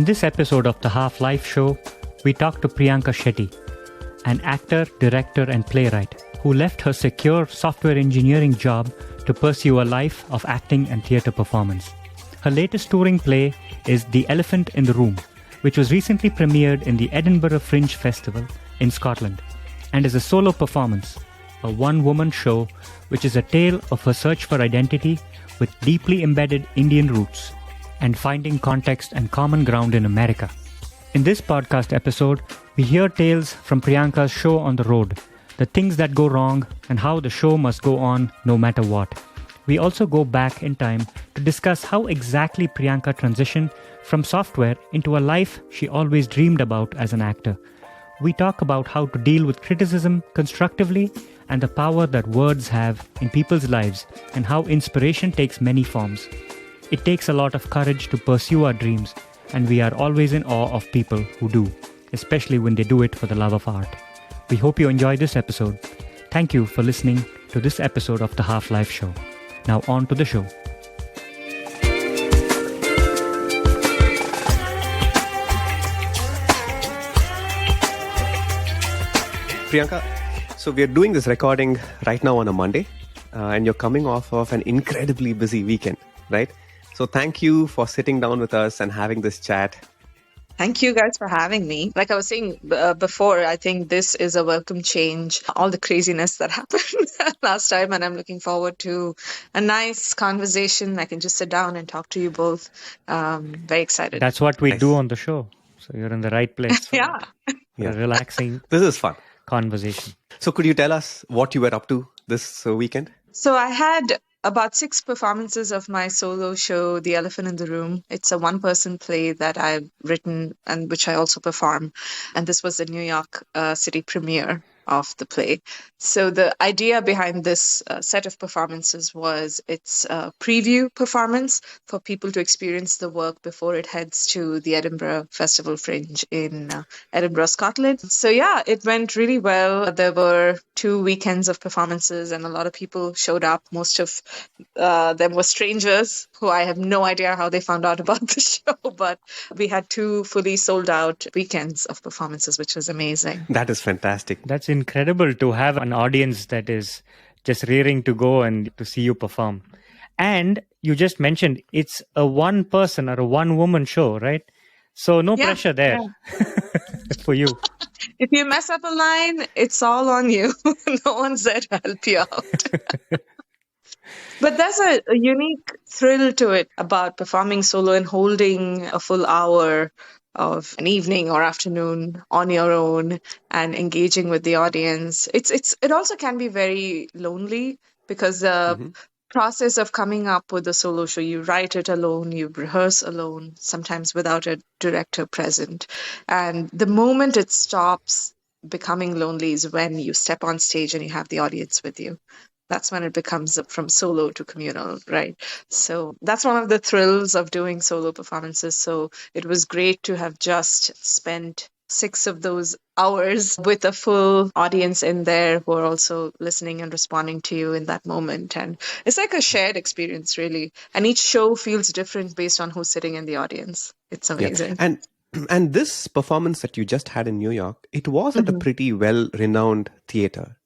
this episode of the Half-Life Show, we talk to Priyanka Shetty, an actor, director, and playwright who left her secure software engineering job to pursue a life of acting and theatre performance. Her latest touring play is The Elephant in the Room, which was recently premiered in the Edinburgh Fringe Festival in Scotland, and is a solo performance, a one-woman show which is a tale of her search for identity with deeply embedded Indian roots and finding context and common ground in America. In this podcast episode, we hear tales from Priyanka's show on the road, the things that go wrong, and how the show must go on no matter what. We also go back in time to discuss how exactly Priyanka transitioned from software into a life she always dreamed about as an actor. We talk about how to deal with criticism constructively and the power that words have in people's lives and how inspiration takes many forms. It takes a lot of courage to pursue our dreams, and we are always in awe of people who do, especially when they do it for the love of art. We hope you enjoy this episode. Thank you for listening to this episode of the Half-Life Show. Now on to the show. Priyanka, so we are doing this recording right now on a Monday, and you're coming off of an incredibly busy weekend, right? So thank you for sitting down with us and having this chat. Thank you guys for having me. Like I was saying before, I think this is a welcome change. All the craziness that happened last time, and I'm looking forward to a nice conversation. I can just sit down and talk to you both. Very excited. That's what we do on the show. So you're in the right place for Yeah. a relaxing This is fun. conversation. So could you tell us what you were up to this weekend? So I had about 6 performances of my solo show, The Elephant in the Room. It's a one-person play that I've written and which I also perform. And this was the New York City premiere of the play. So the idea behind this set of performances was it's a preview performance for people to experience the work before it heads to the Edinburgh Festival Fringe in Edinburgh, Scotland. So yeah, it went really well. There were 2 weekends of performances and a lot of people showed up. Most of them were strangers who I have no idea how they found out about the show, but we had 2 fully sold out weekends of performances, which was amazing. That is fantastic. That's incredible to have an audience that is just rearing to go and to see you perform. And you just mentioned it's a one person or a one woman show, right? So no pressure there for you. If you mess up a line, it's all on you. No one's there to help you out. But there's a unique thrill to it about performing solo and holding a full hour of an evening or afternoon on your own and engaging with the audience. It also can be very lonely because the process of coming up with a solo show, you write it alone, you rehearse alone, sometimes without a director present. And the moment it stops becoming lonely is when you step on stage and you have the audience with you. That's when it becomes from solo to communal, right? So that's one of the thrills of doing solo performances. So it was great to have just spent 6 of those hours with a full audience in there who are also listening and responding to you in that moment. And it's like a shared experience, really. And each show feels different based on who's sitting in the audience. It's amazing. Yeah. And this performance that you just had in New York, it was at a pretty well-renowned theater,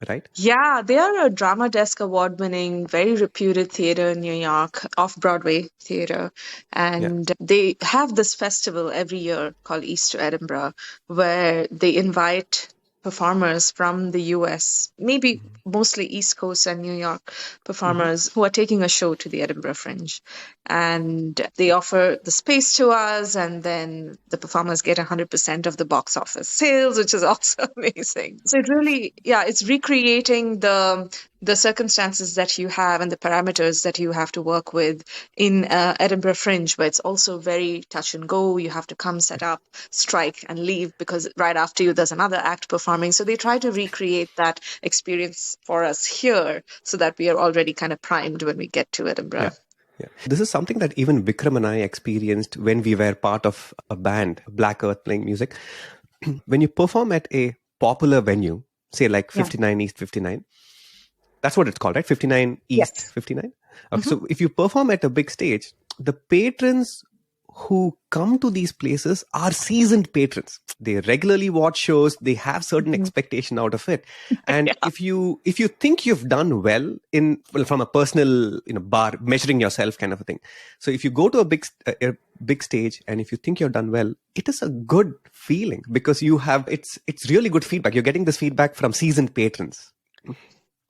right? Yeah, they are a Drama Desk award-winning, very reputed theater in New York, off-Broadway theater. And they have this festival every year called East to Edinburgh, where they invite performers from the US, maybe mostly East Coast and New York performers who are taking a show to the Edinburgh Fringe. And they offer the space to us, and then the performers get 100% of the box office sales, which is also amazing. So it really, it's recreating the circumstances that you have and the parameters that you have to work with in Edinburgh Fringe, where it's also very touch and go. You have to come, set up, strike, and leave because right after you, there's another act performing. So they try to recreate that experience for us here so that we are already kind of primed when we get to Edinburgh. Yeah. This is something that even Vikram and I experienced when we were part of a band, Black Earth, playing music. When you perform at a popular venue, say like 59 East 59, that's what it's called, right? 59 East 59? Okay, so if you perform at a big stage, the patrons who come to these places are seasoned patrons. They regularly watch shows. They have certain expectation out of it. And if you think you've done well from a personal bar measuring yourself kind of a thing. So if you go to a big stage and if you think you've done well, it is a good feeling because it's really good feedback. You're getting this feedback from seasoned patrons.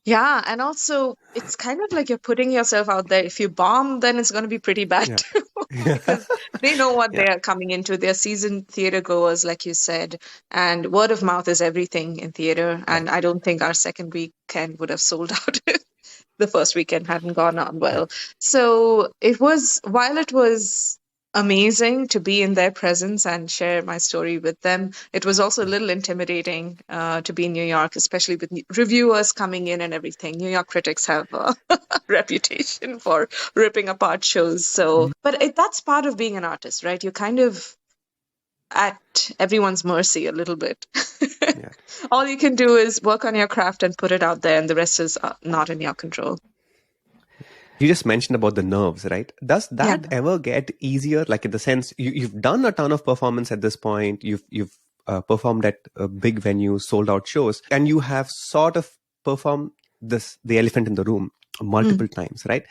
Yeah, and also it's kind of like you're putting yourself out there. If you bomb, then it's going to be pretty bad too, because they know what they are coming into. They're seasoned theater goers, like you said, and word of mouth is everything in theater. And I don't think our second weekend would have sold out if the first weekend hadn't gone on well. So while it was amazing to be in their presence and share my story with them, it was also a little intimidating to be in New York, especially with reviewers coming in and everything. New York critics have a reputation for ripping apart shows. So, but that's part of being an artist, right? You're kind of at everyone's mercy a little bit. All you can do is work on your craft and put it out there, and the rest is not in your control. You just mentioned about the nerves, right? Does that ever get easier? Like in the sense you've done a ton of performance at this point. You've performed at big venues, sold out shows, and you have sort of performed the elephant in the room multiple times, right?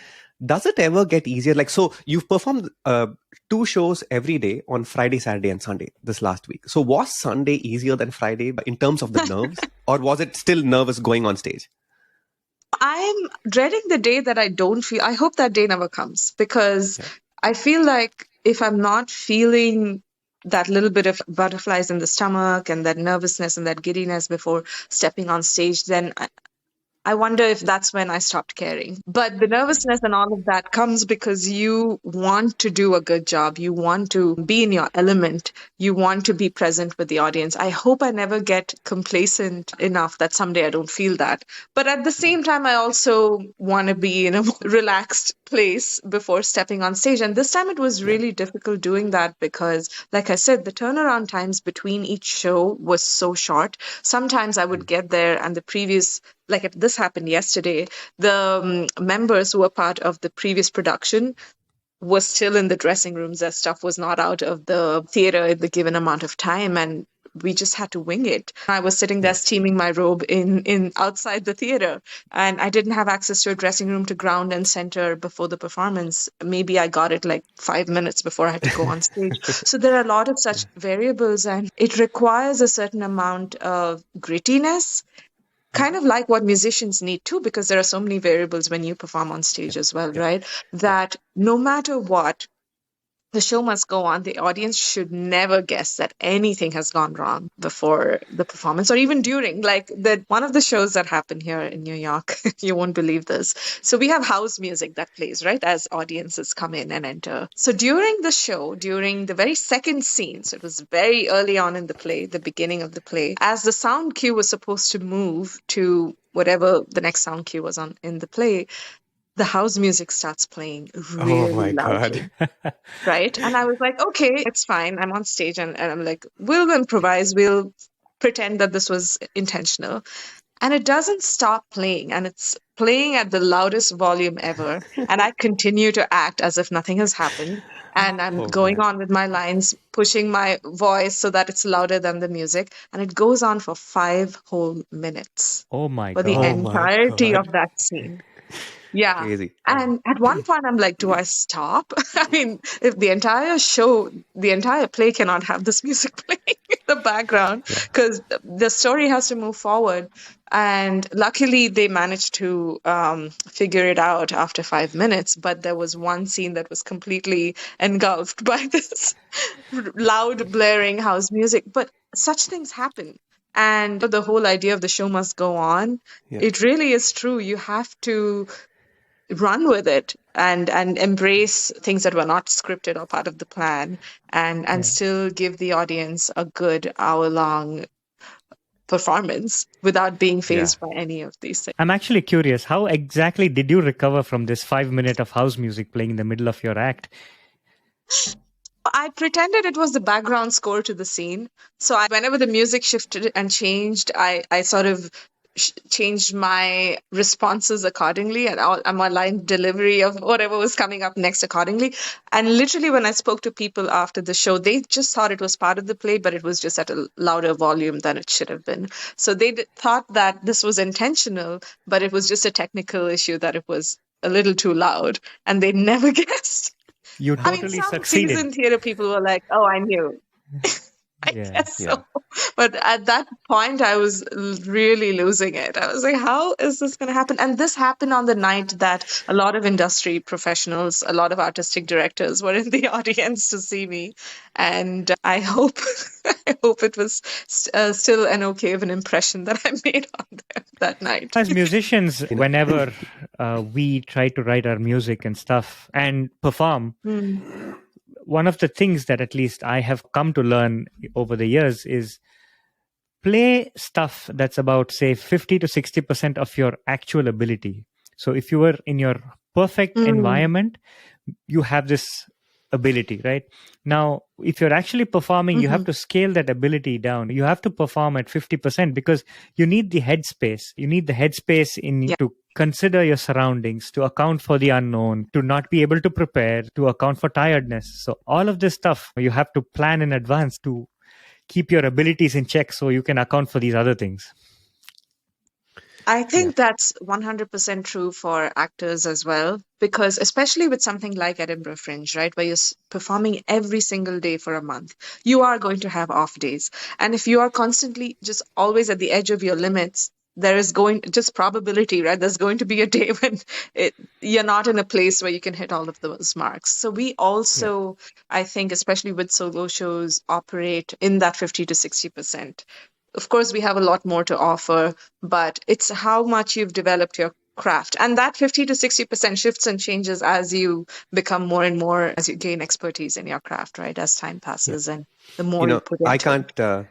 Does it ever get easier? Like, so you've performed 2 shows every day on Friday, Saturday, and Sunday this last week. So was Sunday easier than Friday in terms of the nerves, or was it still nervous going on stage? I'm dreading the day that I don't feel. I hope that day never comes, because I feel like if I'm not feeling that little bit of butterflies in the stomach and that nervousness and that giddiness before stepping on stage, then I wonder if that's when I stopped caring. But the nervousness and all of that comes because you want to do a good job. You want to be in your element. You want to be present with the audience. I hope I never get complacent enough that someday I don't feel that. But at the same time, I also want to be in a relaxed place before stepping on stage. And this time it was really difficult doing that because, like I said, the turnaround times between each show was so short. Sometimes I would get there and the previous, like this happened yesterday, the members who were part of the previous production was still in the dressing rooms. Their stuff was not out of the theater in the given amount of time, and we just had to wing it. I was sitting there steaming my robe in outside the theater, and I didn't have access to a dressing room to ground and center before the performance. Maybe I got it like 5 minutes before I had to go on stage. So there are a lot of such variables, and it requires a certain amount of grittiness, kind of like what musicians need too, because there are so many variables when you perform on stage as well, right? That no matter what, the show must go on. The audience should never guess that anything has gone wrong before the performance or even during. Like one of the shows that happened here in New York, you won't believe this. So we have house music that plays, right, as audiences come in and enter. So during the show, during the very second scene, so it was very early on in the play, the beginning of the play, as the sound cue was supposed to move to whatever the next sound cue was on in the play, the house music starts playing really loudly, right? And I was like, okay, it's fine. I'm on stage and I'm like, we'll improvise. We'll pretend that this was intentional. And it doesn't stop playing, and it's playing at the loudest volume ever. And I continue to act as if nothing has happened. And I'm going on with my lines, pushing my voice so that it's louder than the music. And it goes on for 5 whole minutes. Oh my For God. the entirety of that scene. Yeah. Crazy. And at one point, I'm like, do I stop? I mean, if the entire show, the entire play cannot have this music playing in the background because the story has to move forward. And luckily, they managed to figure it out after 5 minutes. But there was one scene that was completely engulfed by this loud, blaring house music. But such things happen. And the whole idea of the show must go on, it really is true. You have to run with it and embrace things that were not scripted or part of the plan and still give the audience a good hour-long performance without being fazed by any of these things. I'm actually curious, how exactly did you recover from this 5 minute of house music playing in the middle of your act? I pretended it was the background score to the scene. So whenever the music shifted and changed, I sort of changed my responses accordingly and my line delivery of whatever was coming up next accordingly. And literally, when I spoke to people after the show, they just thought it was part of the play, but it was just at a louder volume than it should have been. So they thought that this was intentional, but it was just a technical issue that it was a little too loud, and they never guessed. You I mean, totally some succeeded. seasoned theater people were like, "Oh, I knew." I guess so. But at that point, I was really losing it. I was like, how is this going to happen? And this happened on the night that a lot of industry professionals, a lot of artistic directors were in the audience to see me. And I hope it was still an okay of an impression that I made on them that night. As musicians, whenever we try to write our music and stuff and perform, one of the things that at least I have come to learn over the years is play stuff that's about, say, 50 to 60% of your actual ability. So if you were in your perfect environment, you have this ability, right? Now, if you're actually performing, you have to scale that ability down. You have to perform at 50% because you need the headspace. You need the headspace to consider your surroundings, to account for the unknown, to not be able to prepare, to account for tiredness. So all of this stuff, you have to plan in advance to keep your abilities in check so you can account for these other things. I think that's 100% true for actors as well, because especially with something like Edinburgh Fringe, right, where you're performing every single day for a month, you are going to have off days. And if you are constantly just always at the edge of your limits, there is just probability, right? There's going to be a day when you're not in a place where you can hit all of those marks. So we also, I think, especially with solo shows, operate in that 50 to 60%. Of course, we have a lot more to offer, but it's how much you've developed your craft. And that 50 to 60% shifts and changes as you become more and more, as you gain expertise in your craft, right? As time passes and the more you put into it.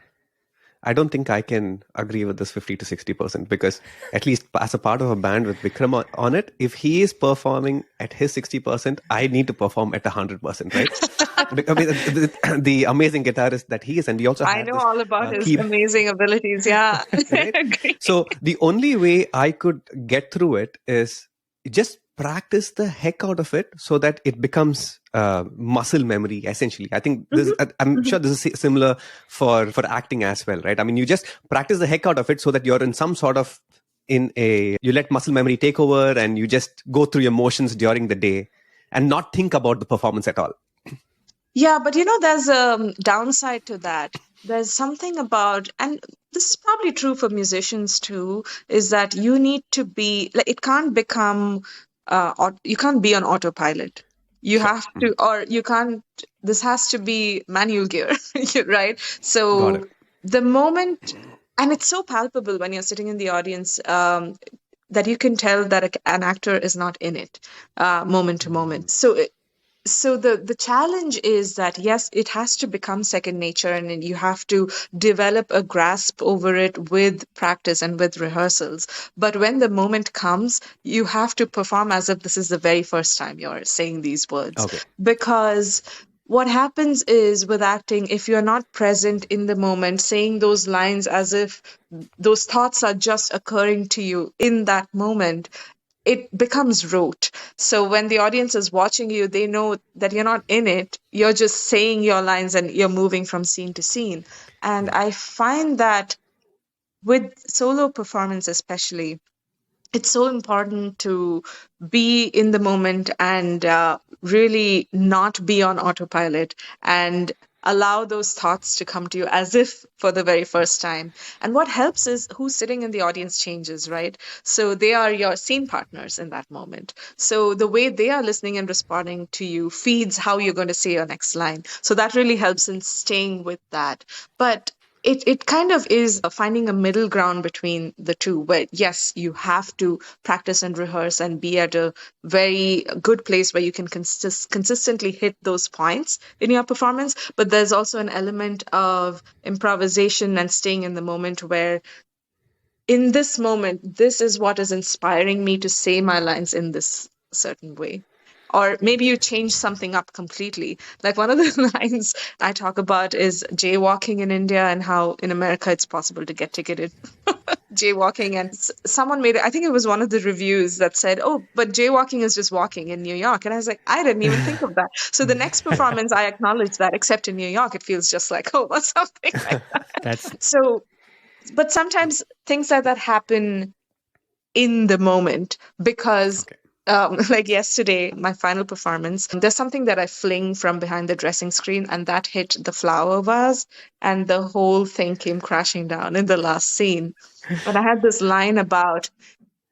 I don't think I can agree with this 50 to 60% because at least as a part of a band with Vikram on it, if he is performing at his 60%, I need to perform at 100%, right? I mean, the amazing guitarist that he is, and we also have know all about his amazing abilities. Yeah. Right? So the only way I could get through it is just practice the heck out of it so that it becomes muscle memory, essentially. I think this, I'm sure this is similar for acting as well, right? I mean, you just practice the heck out of it so that you're in some sort of you let muscle memory take over and you just go through your motions during the day and not think about the performance at all. Yeah, but there's a downside to that. There's something about, and this is probably true for musicians too, is that you need to be, like, it can't become, you can't be on autopilot. You have to, or you can't, this has to be manual gear, right? So the moment, and it's so palpable when you're sitting in the audience, that you can tell that an actor is not in it moment to moment. So the challenge is that, yes, it has to become second nature and you have to develop a grasp over it with practice and with rehearsals. But when the moment comes, you have to perform as if this is the very first time you're saying these words. Okay. Because what happens is with acting, if you're not present in the moment, saying those lines as if those thoughts are just occurring to you in that moment, it becomes rote. So when the audience is watching you, they know that you're not in it. You're just saying your lines and you're moving from scene to scene. And I find that with solo performance especially, it's so important to be in the moment and really not be on autopilot and allow those thoughts to come to you as if for the very first time. And what helps is who's sitting in the audience changes, right? So they are your scene partners in that moment. So the way they are listening and responding to you feeds how you're going to say your next line. So that really helps in staying with that. But it kind of is finding a middle ground between the two, where, yes, you have to practice and rehearse and be at a very good place where you can consistently hit those points in your performance. But there's also an element of improvisation and staying in the moment where, in this moment, this is what is inspiring me to say my lines in this certain way. Or maybe you change something up completely. Like one of the lines I talk about is jaywalking in India and how in America it's possible to get ticketed jaywalking. And someone made it, I think it was one of the reviews that said, oh, but jaywalking is just walking in New York. And I was like, I didn't even think of that. So the next performance, I acknowledged that, except in New York, it feels just like, oh, what's something like that. So, but sometimes things like that happen in the moment because like yesterday, my final performance, there's something that I fling from behind the dressing screen and that hit the flower vase and the whole thing came crashing down in the last scene. But I had this line about,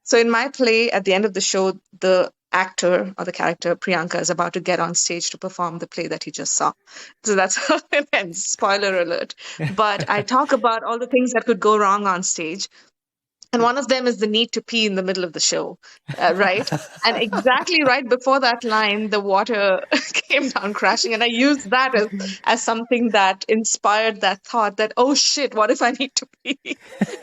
so in my play, at the end of the show, the actor or the character, Priyanka, is about to get on stage to perform the play that he just saw. So that's how it ends. Spoiler alert. But I talk about all the things that could go wrong on stage. And one of them is the need to pee in the middle of the show, right? And exactly right before that line, the water came down crashing. And I used that as something that inspired that thought that, oh shit, what if I need to pee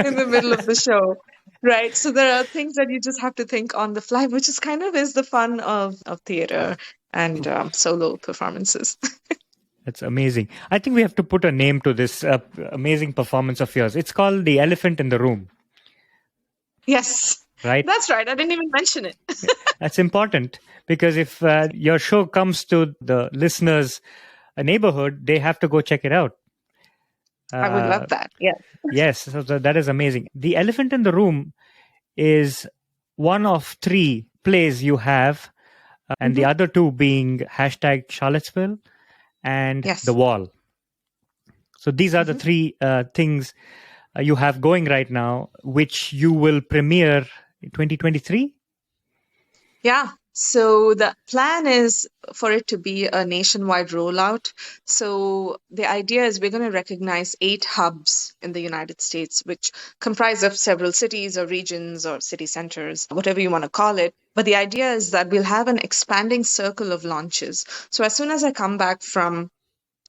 in the middle of the show? Right. So there are things that you just have to think on the fly, which is kind of is the fun of theater and solo performances. That's amazing. I think we have to put a name to this amazing performance of yours. It's called The Elephant in the Room. Yes, right. That's right. I didn't even mention it. That's important because if your show comes to the listeners' neighborhood, they have to go check it out. I would love that. Yeah. Yes. So that is amazing. The Elephant in the Room is one of 3 plays you have, and the other 2 being hashtag Charlottesville and The Wall. So these are the 3 things you have going right now, which you will premiere in 2023? Yeah. So the plan is for it to be a nationwide rollout. So the idea is we're going to recognize 8 hubs in the United States, which comprise of several cities or regions or city centers, whatever you want to call it. But the idea is that we'll have an expanding circle of launches. So as soon as I come back from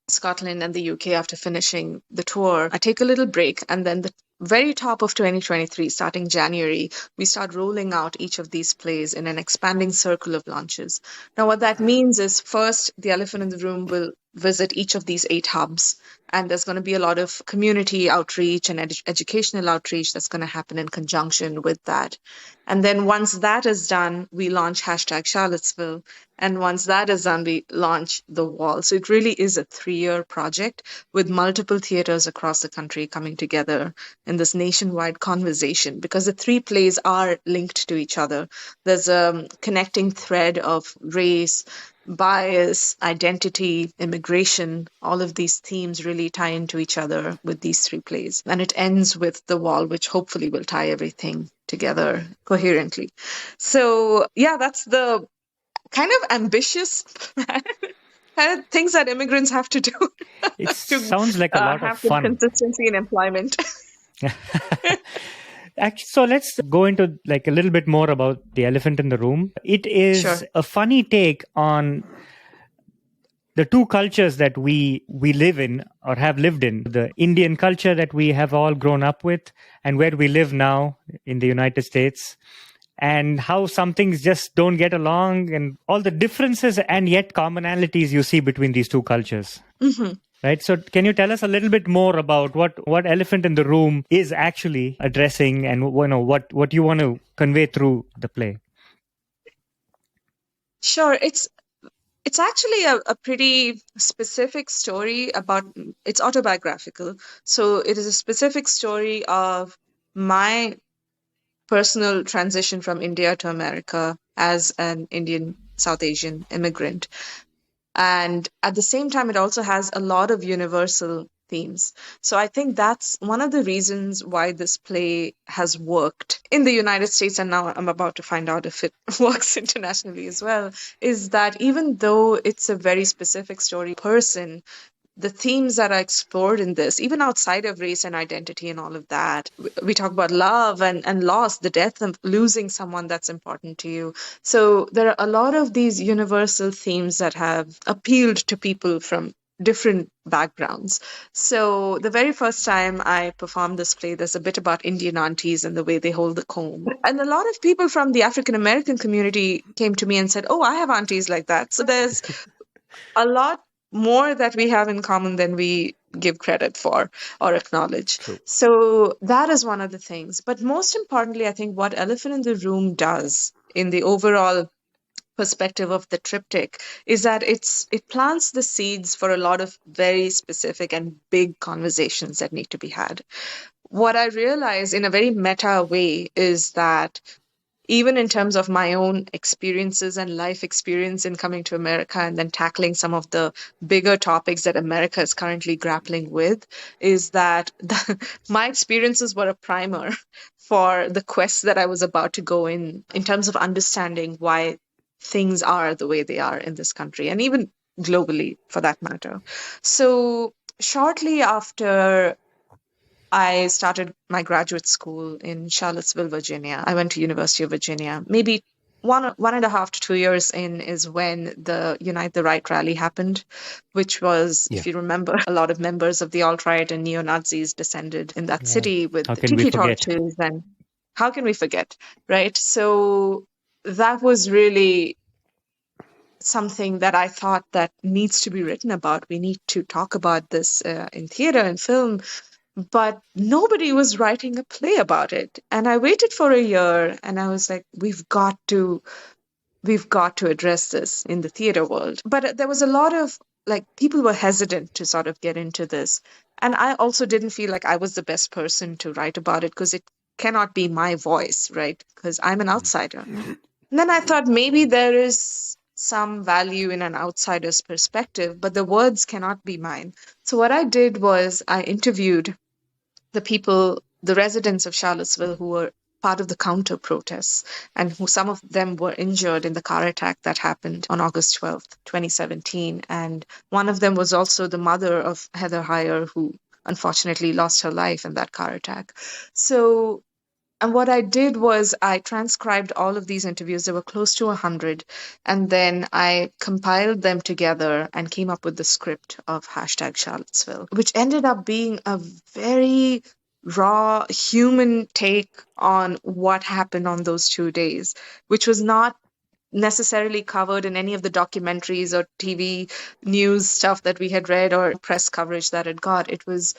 Scotland and the UK after finishing the tour, I take a little break, and then the very top of 2023, starting January, we start rolling out each of these plays in an expanding circle of launches. Now, what that means is first, the Elephant in the Room will visit each of these 8 hubs, and there's going to be a lot of community outreach and educational outreach that's going to happen in conjunction with that. And then once that is done, we launch hashtag Charlottesville. And once that is done, we launch The Wall. So it really is a 3-year project with multiple theaters across the country coming together in this nationwide conversation, because the 3 plays are linked to each other. There's a connecting thread of race, bias, identity, immigration. All of these themes really tie into each other with these 3 plays. And it ends with The Wall, which hopefully will tie everything together coherently. So yeah, that's the kind of ambitious plan. Kind of things that immigrants have to do. It sounds like a lot of fun. Consistency in employment. Actually, so let's go into like a little bit more about The Elephant in the Room. It is a funny take on the 2 cultures that we live in or have lived in. The Indian culture that we have all grown up with and where we live now in the United States, and how some things just don't get along and all the differences and yet commonalities you see between these 2 cultures. Mm-hmm. Right. So can you tell us a little bit more about what Elephant in the Room is actually addressing and what you want to convey through the play? Sure. It's actually a pretty specific story it's autobiographical. So it is a specific story of my personal transition from India to America as an Indian South Asian immigrant. And at the same time, it also has a lot of universal themes. So I think that's one of the reasons why this play has worked in the United States, and now I'm about to find out if it works internationally as well, is that even though it's a very specific story person, the themes that are explored in this, even outside of race and identity and all of that, we talk about love and loss, the death of losing someone that's important to you. So there are a lot of these universal themes that have appealed to people from different backgrounds. So the very first time I performed this play, there's a bit about Indian aunties and the way they hold the comb. And a lot of people from the African American community came to me and said, oh, I have aunties like that. So there's a lot more that we have in common than we give credit for or acknowledge. True. So that is one of the things. But most importantly, I think what Elephant in the Room does in the overall perspective of the triptych is that it plants the seeds for a lot of very specific and big conversations that need to be had. What I realize in a very meta way is that even in terms of my own experiences and life experience in coming to America and then tackling some of the bigger topics that America is currently grappling with, is that my experiences were a primer for the quest that I was about to go in terms of understanding why things are the way they are in this country and even globally for that matter. So shortly after I started my graduate school in Charlottesville, Virginia. I went to University of Virginia. Maybe one and a half to 2 years in is when the Unite the Right rally happened, which was, if you remember, a lot of members of the alt-right and neo-Nazis descended in that city with tiki torches. And how can we forget, right? So that was really something that I thought that needs to be written about. We need to talk about this in theater and film. But nobody was writing a play about it. And I waited for a year and I was like, we've got to address this in the theater world. But there was a lot of people were hesitant to sort of get into this. And I also didn't feel like I was the best person to write about it because it cannot be my voice, right? Because I'm an outsider. And then I thought maybe there is some value in an outsider's perspective, but the words cannot be mine. So what I did was I interviewed the people, the residents of Charlottesville who were part of the counter protests and who some of them were injured in the car attack that happened on August 12th, 2017. And one of them was also the mother of Heather Heyer, who unfortunately lost her life in that car attack. So, and what I did was I transcribed all of these interviews. There were close to 100. And then I compiled them together and came up with the script of #Charlottesville, which ended up being a very raw human take on what happened on those 2 days, which was not necessarily covered in any of the documentaries or TV news stuff that we had read or press coverage that it got. It was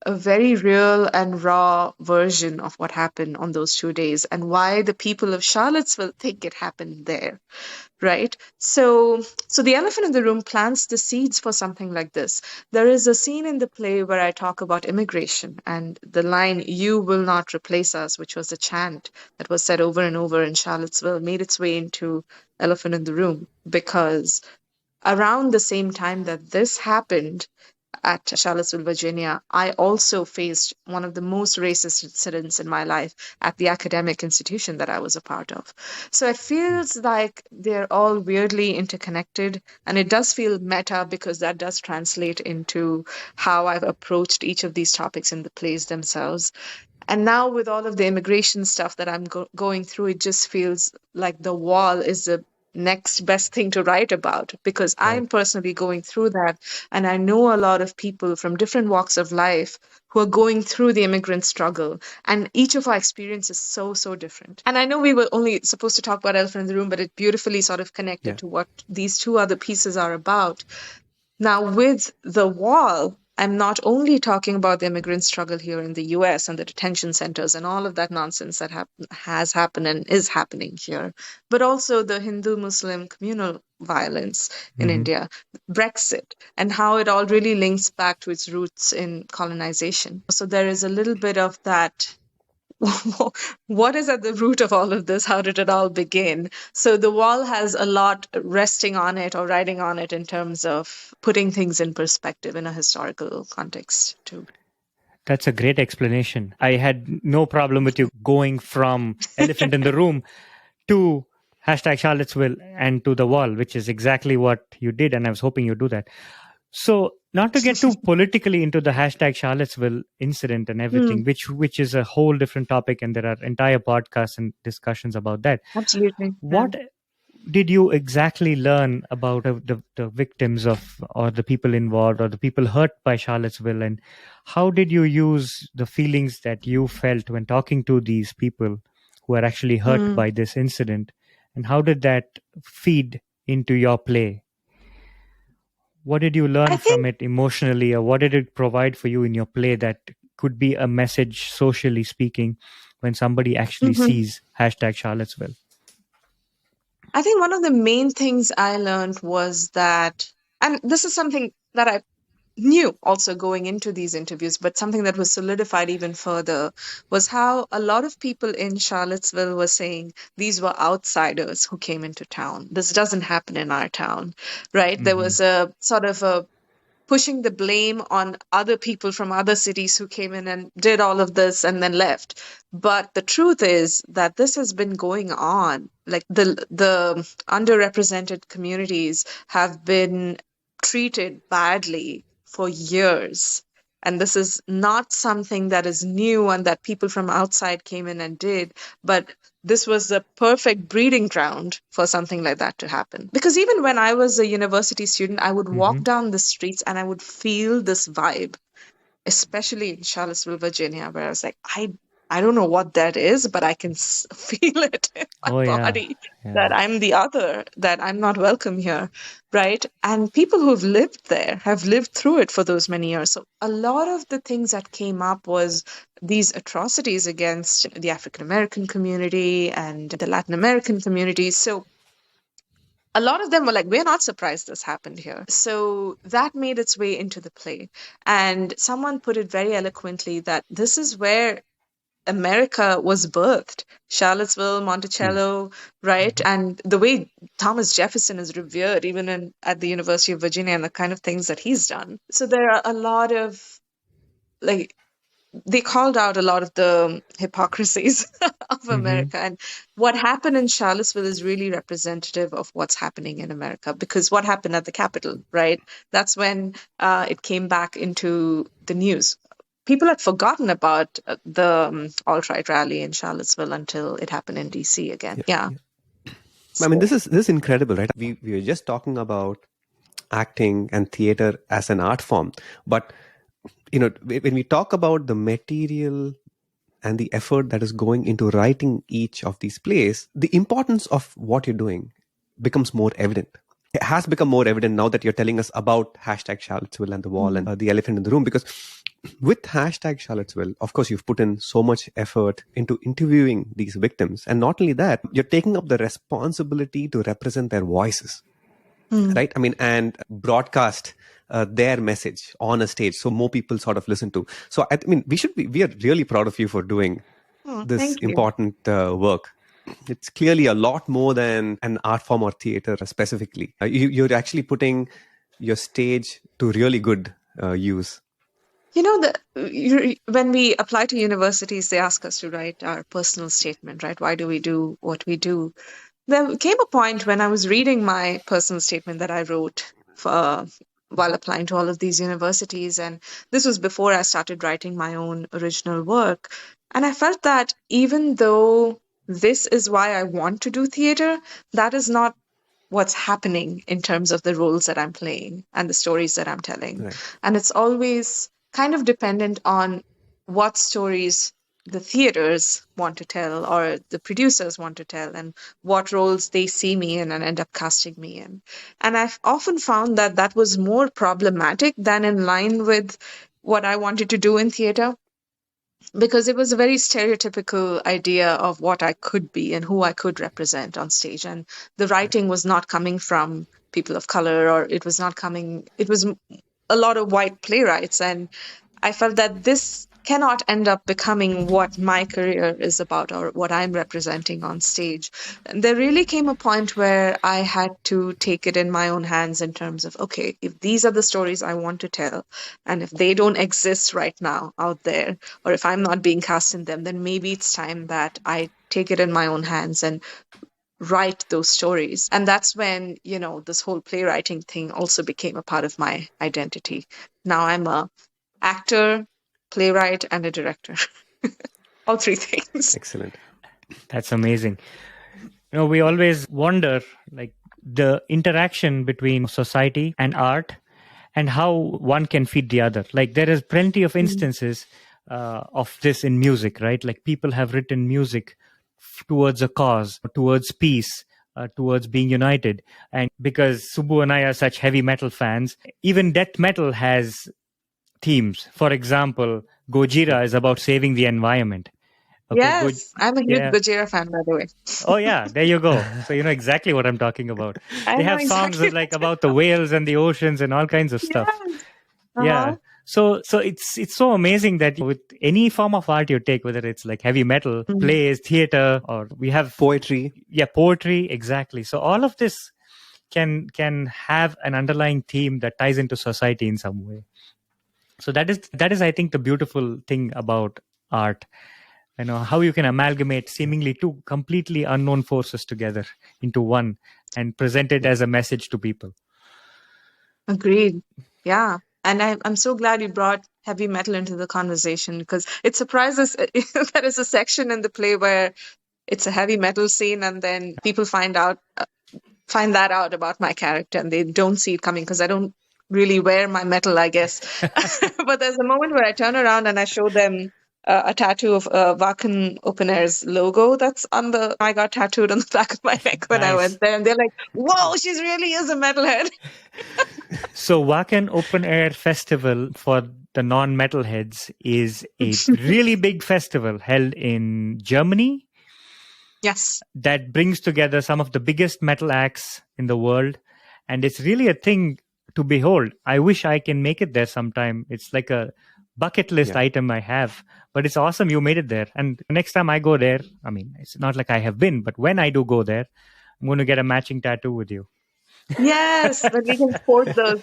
a very real and raw version of what happened on those 2 days and why the people of Charlottesville think it happened there, right? So the Elephant in the Room plants the seeds for something like this. There is a scene in the play where I talk about immigration and the line, "You will not replace us," which was a chant that was said over and over in Charlottesville, made its way into Elephant in the Room because around the same time that this happened, at Charlottesville, Virginia, I also faced one of the most racist incidents in my life at the academic institution that I was a part of. So it feels like they're all weirdly interconnected, and it does feel meta because that does translate into how I've approached each of these topics in the plays themselves. And now with all of the immigration stuff that I'm going through, it just feels like The Wall is the next best thing to write about because I'm personally going through that. And I know a lot of people from different walks of life who are going through the immigrant struggle. And each of our experiences is so, so different. And I know we were only supposed to talk about Elephant in the Room, but it beautifully sort of connected to what these two other pieces are about. Now, with The Wall, I'm not only talking about the immigrant struggle here in the US and the detention centers and all of that nonsense that has happened and is happening here, but also the Hindu-Muslim communal violence in India, Brexit, and how it all really links back to its roots in colonization. So there is a little bit of that. What is at the root of all of this? How did it all begin? So The Wall has a lot resting on it or riding on it in terms of putting things in perspective in a historical context too. That's a great explanation. I had no problem with you going from Elephant in the Room to #Charlottesville and to The Wall, which is exactly what you did. And I was hoping you'd do that. So not to get too politically into the #Charlottesville incident and everything, which is a whole different topic. And there are entire podcasts and discussions about that. Absolutely. What did you exactly learn about the victims of, or the people involved, or the people hurt by Charlottesville? And how did you use the feelings that you felt when talking to these people who are actually hurt by this incident? And how did that feed into your play? What did you learn I from think, it emotionally, or what did it provide for you in your play that could be a message, socially speaking, when somebody actually Mhm. sees hashtag Charlottesville? I think one of the main things I learned was that, and this is something that I knew also going into these interviews, but something that was solidified even further was how a lot of people in Charlottesville were saying these were outsiders who came into town. This doesn't happen in our town, right? There Mm-hmm. was a sort of a pushing the blame on other people from other cities who came in and did all of this and then left. But the truth is that this has been going on. Like the underrepresented communities have been treated badly for years. And this is not something that is new and that people from outside came in and did, but this was the perfect breeding ground for something like that to happen. Because even when I was a university student, I would walk Mm-hmm. down the streets and I would feel this vibe, especially in Charlottesville, Virginia, where I was like, I don't know what that is, but I can feel it in my Oh yeah, body that yeah. I'm the other, that I'm not welcome here, right? And people who've lived there have lived through it for those many years. So a lot of the things that came up was these atrocities against the African American community and the Latin American community. So a lot of them were like, we're not surprised this happened here. So that made its way into the play. And someone put it very eloquently that this is where America was birthed. Charlottesville, Monticello, right? And the way Thomas Jefferson is revered, even at the University of Virginia, and the kind of things that he's done. So there are a lot of, like, they called out a lot of the hypocrisies of Mm-hmm. America. And what happened in Charlottesville is really representative of what's happening in America, because what happened at the Capitol, right? That's when it came back into the news. People had forgotten about the alt-right rally in Charlottesville until it happened in DC again. Yeah. I mean, So, this is incredible, right? We were just talking about acting and theater as an art form, but when we talk about the material and the effort that is going into writing each of these plays, the importance of what you're doing becomes more evident. It has become more evident now that you're telling us about hashtag Charlottesville and the wall and the elephant in the room, because with hashtag Charlottesville, of course, you've put in so much effort into interviewing these victims. And not only that, you're taking up the responsibility to represent their voices, right? I mean, and broadcast their message on a stage so more people sort of listen to. So, I mean, we are really proud of you for doing this thank you. important work. It's clearly a lot more than an art form or theater specifically. You're actually putting your stage to really good use. When we apply to universities, they ask us to write our personal statement, right? Why do we do what we do? There came a point when I was reading my personal statement that I wrote while applying to all of these universities. And this was before I started writing my own original work. And I felt that even though this is why I want to do theater, that is not what's happening in terms of the roles that I'm playing and the stories that I'm telling. Right. And it's always kind of dependent on what stories the theaters want to tell or the producers want to tell and what roles they see me in and end up casting me in. And I've often found that that was more problematic than in line with what I wanted to do in theater, because it was a very stereotypical idea of what I could be and who I could represent on stage. And the writing was not coming from people of color, or it was not coming, it was a lot of white playwrights. And I felt that this cannot end up becoming what my career is about or what I'm representing on stage. And there really came a point where I had to take it in my own hands in terms of, okay, if these are the stories I want to tell, and if they don't exist right now out there, or if I'm not being cast in them, then maybe it's time that I take it in my own hands and write those stories. And that's when, this whole playwriting thing also became a part of my identity. Now I'm a actor, playwright, and a director. All three things. Excellent. That's amazing. We always wonder, like, the interaction between society and art and how one can feed the other. Like, there is plenty of instances of this in music, right? Like, people have written music towards a cause, towards peace, towards being united. And because Subu and I are such heavy metal fans, even death metal has themes. For example, Gojira is about saving the environment. Okay, Yes, I'm a huge Gojira fan, by the way. Oh yeah, there you go. So you know exactly what I'm talking about. They have songs like about the whales and the oceans and all kinds of stuff. Yes. Yeah. So it's so amazing that with any form of art you take, whether it's like heavy metal, plays, theater, or we have poetry. Yeah, poetry, exactly. So all of this can have an underlying theme that ties into society in some way. So that is I think the beautiful thing about art. You know, how you can amalgamate seemingly two completely unknown forces together into one and present it as a message to people. Agreed. Yeah. And I'm so glad you brought heavy metal into the conversation, because it surprises there is a section in the play where it's a heavy metal scene, and then people find that out about my character, and they don't see it coming because I don't really wear my metal, I guess. But there's a moment where I turn around and I show them a tattoo of Wacken Open Air's logo I got tattooed on the back of my neck when I went there, and they're like, whoa, she really is a metalhead. So Wacken Open Air Festival, for the non-metalheads, is a really big festival held in Germany. Yes. That brings together some of the biggest metal acts in the world. And it's really a thing to behold. I wish I can make it there sometime. It's like a bucket list item I have, but it's awesome you made it there. And next time I go there, I mean, it's not like I have been, but when I do go there, I'm going to get a matching tattoo with you. Yes, but we can sport those.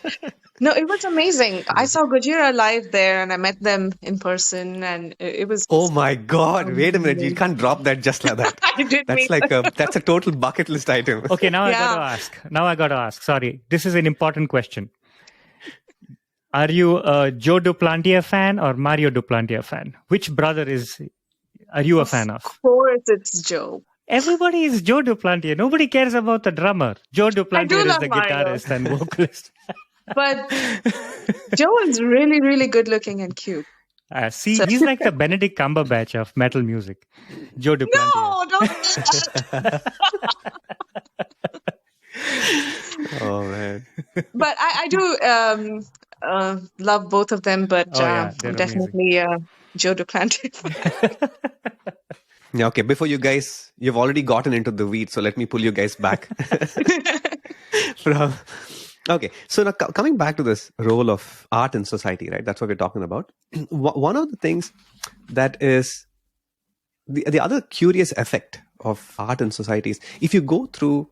No, it was amazing. I saw Gojira live there, and I met them in person, and it was... Oh my God, wait a minute. You can't drop that just like that. That's a total bucket list item. Okay, now I got to ask. Sorry, this is an important question. Are you a Joe Duplantier fan or Mario Duplantier fan? Which brother are you a fan of? Of course, it's Joe. Everybody is Joe Duplantier. Nobody cares about the drummer. Joe Duplantier is the guitarist and vocalist. But Joe is really, really good looking and cute. He's like the Benedict Cumberbatch of metal music. Joe Duplantier. No, don't do that. Oh, man. But I do love both of them, but I'm definitely Joe Duplantier. Yeah, okay, before you've already gotten into the weeds, so let me pull you guys back. Okay, so now coming back to this role of art in society, right? That's what we're talking about. One of the things that is the other curious effect of art in society is if you go through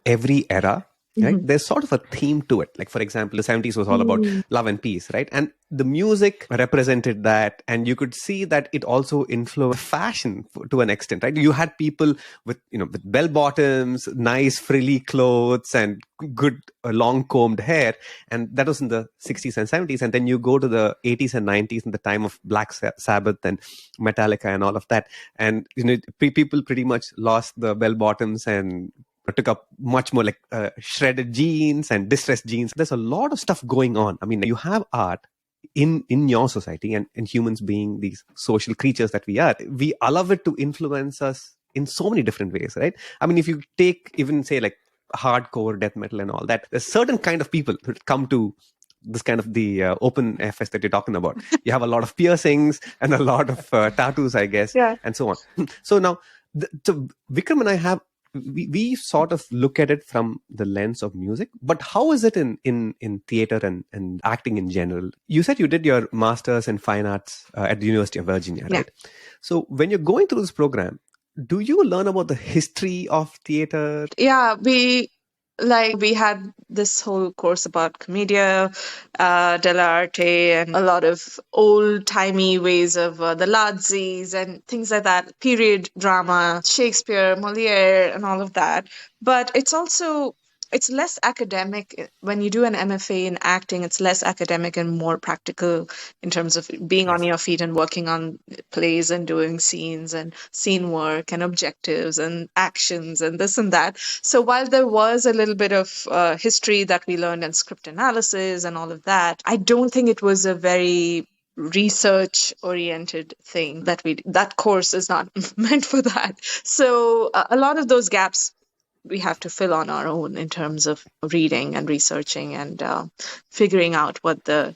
every era, right? There's sort of a theme to it. Like, for example, the 70s was all about love and peace, right? And the music represented that. And you could see that it also influenced fashion to an extent, right? You had people with bell bottoms, nice frilly clothes, and good long combed hair. And that was in the 60s and 70s. And then you go to the 80s and 90s in the time of Black Sabbath and Metallica and all of that. And, people pretty much lost the bell bottoms and took up much more like shredded jeans and distressed jeans. There's a lot of stuff going on. I mean, you have art in your society, and humans being these social creatures that we are, we allow it to influence us in so many different ways, right? I mean, if you take even say like hardcore death metal and all that, there's certain kind of people who come to this kind of the open FS that you're talking about. You have a lot of piercings and a lot of tattoos, I guess, and so on. So now, so Vikram and I we sort of look at it from the lens of music, but how is it in theater and acting in general? You said you did your master's in fine arts at the University of Virginia, right? So when you're going through this program, do you learn about the history of theater? Yeah, we had this whole course about commedia dell'arte and a lot of old-timey ways of the Lazis and things like that, period drama, Shakespeare, Moliere, and all of that. But it's less academic. When you do an MFA in acting, it's less academic and more practical in terms of being on your feet and working on plays and doing scenes and scene work and objectives and actions and this and that. So while there was a little bit of history that we learned and script analysis and all of that, I don't think it was a very research-oriented thing that course is not meant for that. So a lot of those gaps we have to fill on our own in terms of reading and researching and figuring out what the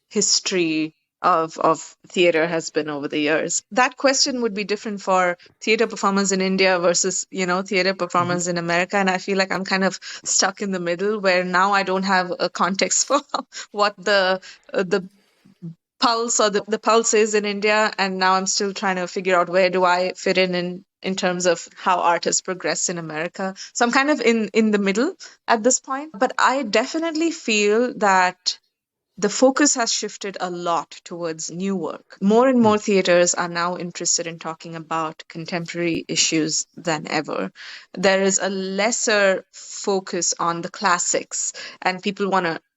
history of theater has been over the years. That question would be different for theater performers in India versus, theater performers in America. And I feel like I'm kind of stuck in the middle where now I don't have a context for what the pulse or the pulse is in India. And now I'm still trying to figure out where do I fit in terms of how art has progressed in America. So I'm kind of in the middle at this point. But I definitely feel that the focus has shifted a lot towards new work. More and more theaters are now interested in talking about contemporary issues than ever. There is a lesser focus on the classics, and people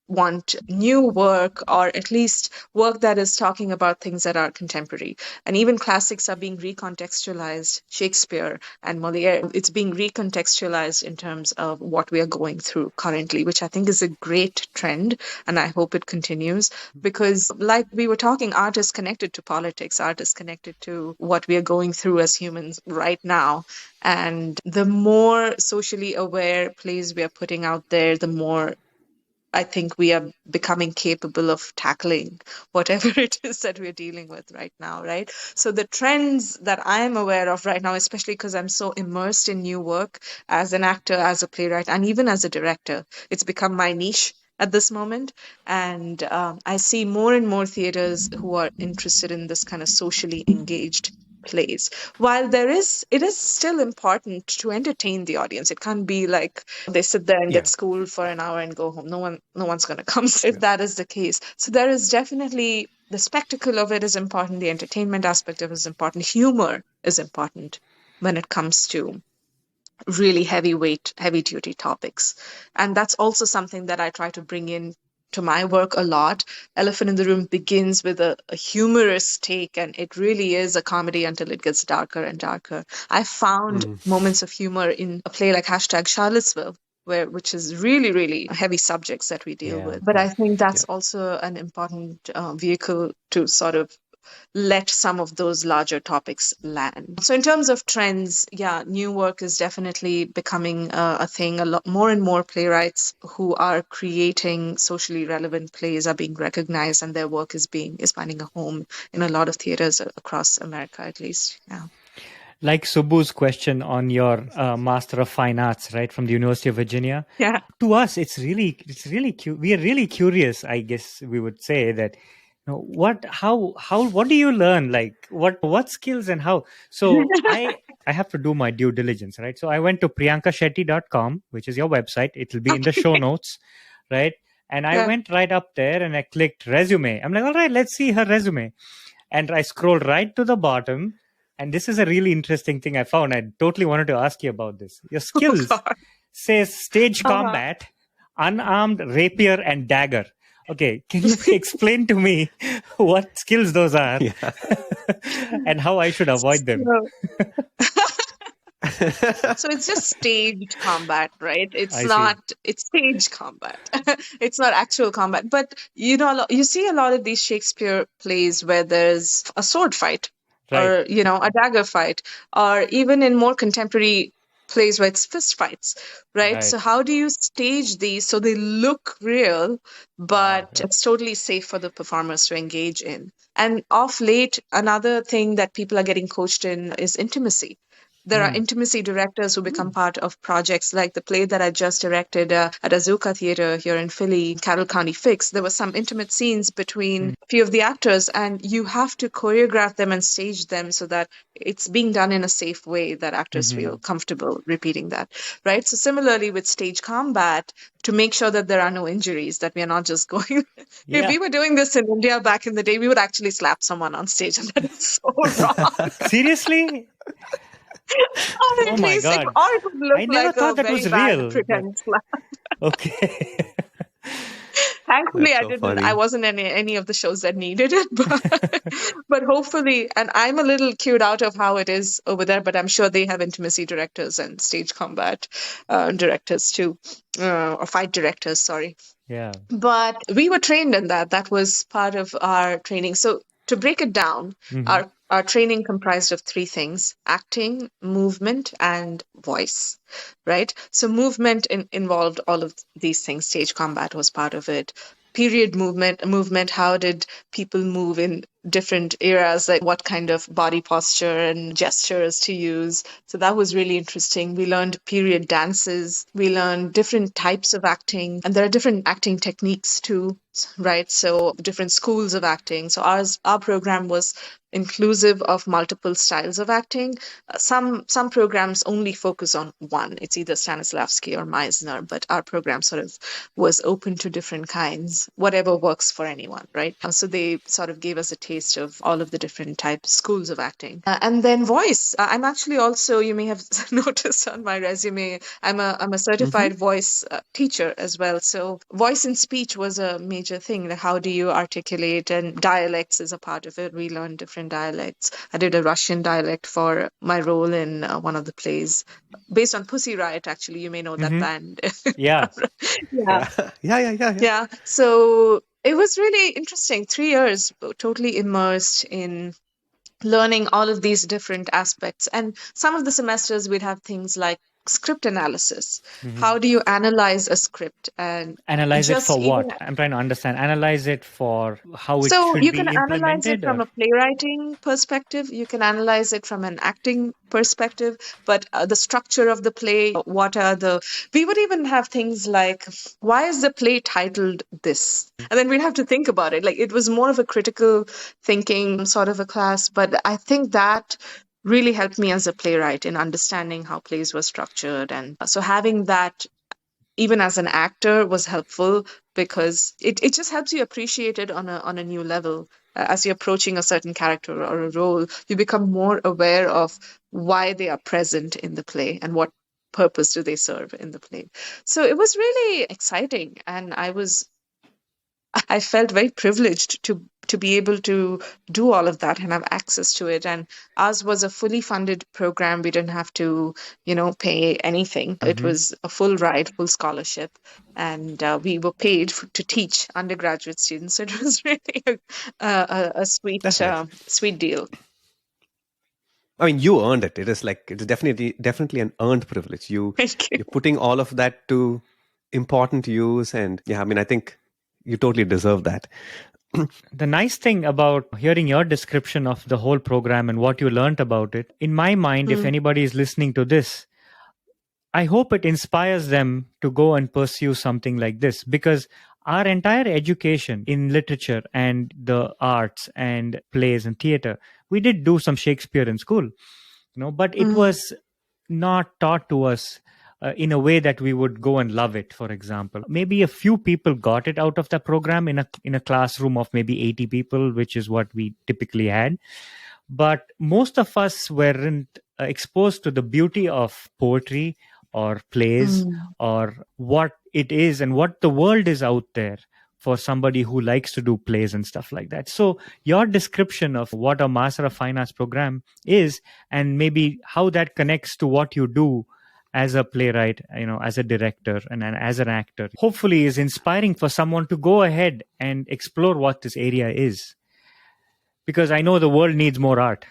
want new work, or at least work that is talking about things that are contemporary. And even classics are being recontextualized. Shakespeare and Molière, it's being recontextualized in terms of what we are going through currently, which I think is a great trend, and I hope it continues, because like we were talking, art is connected to politics, art is connected to what we are going through as humans right now. And the more socially aware plays we are putting out there, the more I think we are becoming capable of tackling whatever it is that we're dealing with right now, right? So the trends that I'm aware of right now, especially because I'm so immersed in new work as an actor, as a playwright, and even as a director, it's become my niche at this moment. And I see more and more theaters who are interested in this kind of socially engaged plays. While it is still important to entertain the audience. It can't be like they sit there and get schooled for an hour and go home. No one's going to come if that is the case. So there is definitely the spectacle of it is important. The entertainment aspect of it is important. Humor is important when it comes to really heavy duty topics. And that's also something that I try to bring in to my work a lot. Elephant in the Room begins with a humorous take, and it really is a comedy until it gets darker and darker. I found moments of humor in a play like #Charlottesville, which is really, really heavy subjects that we deal with. But I think that's also an important vehicle to sort of let some of those larger topics land. So in terms of trends, new work is definitely becoming a thing. A lot more and more playwrights who are creating socially relevant plays are being recognized, and their work is finding a home in a lot of theaters across America, at least. Yeah. Like Subu's question on your Master of Fine Arts, right, from the University of Virginia. Yeah. To us, it's really cute. We are really curious, I guess we would say that. What do you learn? Like what skills and how? So I have to do my due diligence, right? So I went to priyankashetty.com, which is your website. It'll be in the show notes, right? And I went right up there and I clicked resume. I'm like, all right, let's see her resume. And I scrolled right to the bottom. And this is a really interesting thing I found. I totally wanted to ask you about this. Your skills says stage combat, unarmed rapier and dagger. Okay, can you explain to me what skills those are and how I should avoid them? So it's just staged combat, right? It's stage combat. It's not actual combat. But, you see a lot of these Shakespeare plays where there's a sword fight or, a dagger fight, or even in more contemporary plays where it's fist fights, right? So how do you stage these so they look real, but it's totally safe for the performers to engage in? And off late, another thing that people are getting coached in is intimacy. There are intimacy directors who become part of projects like the play that I just directed at Azuka Theater here in Philly, Carroll County Fix. There were some intimate scenes between a few of the actors, and you have to choreograph them and stage them so that it's being done in a safe way that actors feel comfortable repeating that, right? So similarly with stage combat, to make sure that there are no injuries, that we are not just going... If we were doing this in India back in the day, we would actually slap someone on stage, and that is so wrong. Seriously? Oh my God. Or it would look I never thought that was real. Pretend slap. Okay. Thankfully, That's I so didn't. funny. I wasn't in any of the shows that needed it, but hopefully, and I'm a little cued out of how it is over there. But I'm sure they have intimacy directors and stage combat directors too, or fight directors. Sorry. Yeah. But we were trained in that. That was part of our training. So to break it down, our training comprised of three things: acting, movement, and voice, right? So movement involved all of these things. Stage combat was part of it. Period movement, how did people move in different eras, like what kind of body posture and gestures to use. So that was really interesting. We learned period dances, we learned different types of acting, and there are different acting techniques too, right? So different schools of acting. So our program was inclusive of multiple styles of acting. Some programs only focus on one. It's either Stanislavski or Meisner, but our program sort of was open to different kinds, whatever works for anyone, right? So they sort of gave us a taste of all of the different types, schools of acting. And then voice. I'm actually also, you may have noticed on my resume, I'm a certified voice teacher as well. So voice and speech was a major thing. Like how do you articulate, and dialects is a part of it. We learned different dialects. I did a Russian dialect for my role in one of the plays based on Pussy Riot. Actually, you may know that band. Yeah. Yeah. So it was really interesting. 3 years totally immersed in learning all of these different aspects. And some of the semesters we'd have things like script analysis. How do you analyze a script? And Analyze it just for even what? I'm trying to understand. Analyze it for how it so should you be can analyze it implemented, from or a playwriting perspective, you can analyze it from an acting perspective, but the structure of the play, we would even have things like, why is the play titled this? And then we'd have to think about it. Like it was more of a critical thinking sort of a class, but I think that really helped me as a playwright in understanding how plays were structured. And so having that even as an actor was helpful because it just helps you appreciate it on a new level. As you're approaching a certain character or a role, you become more aware of why they are present in the play and what purpose do they serve in the play. So it was really exciting, and I felt very privileged to be able to do all of that and have access to it. And ours was a fully funded program. We didn't have to, pay anything. It was a full ride, full scholarship, and we were paid to teach undergraduate students. So it was really a sweet, That's nice. sweet deal. I mean, you earned it. It's definitely an earned privilege. Thank you. You're putting all of that to important use, and yeah, I mean, I think you totally deserve that. the nice thing about hearing your description of the whole program and what you learned about it, in my mind, if anybody is listening to this, I hope it inspires them to go and pursue something like this, because our entire education in literature and the arts and plays and theater, we did do some Shakespeare in school, but it was not taught to us in a way that we would go and love it. For example, maybe a few people got it out of the program in a classroom of maybe 80 people, which is what we typically had. But most of us weren't exposed to the beauty of poetry or plays or what it is and what the world is out there for somebody who likes to do plays and stuff like that. So your description of what a Master of Fine Arts program is, and maybe how that connects to what you do as a playwright, as a director and as an actor, hopefully is inspiring for someone to go ahead and explore what this area is. Because I know the world needs more art.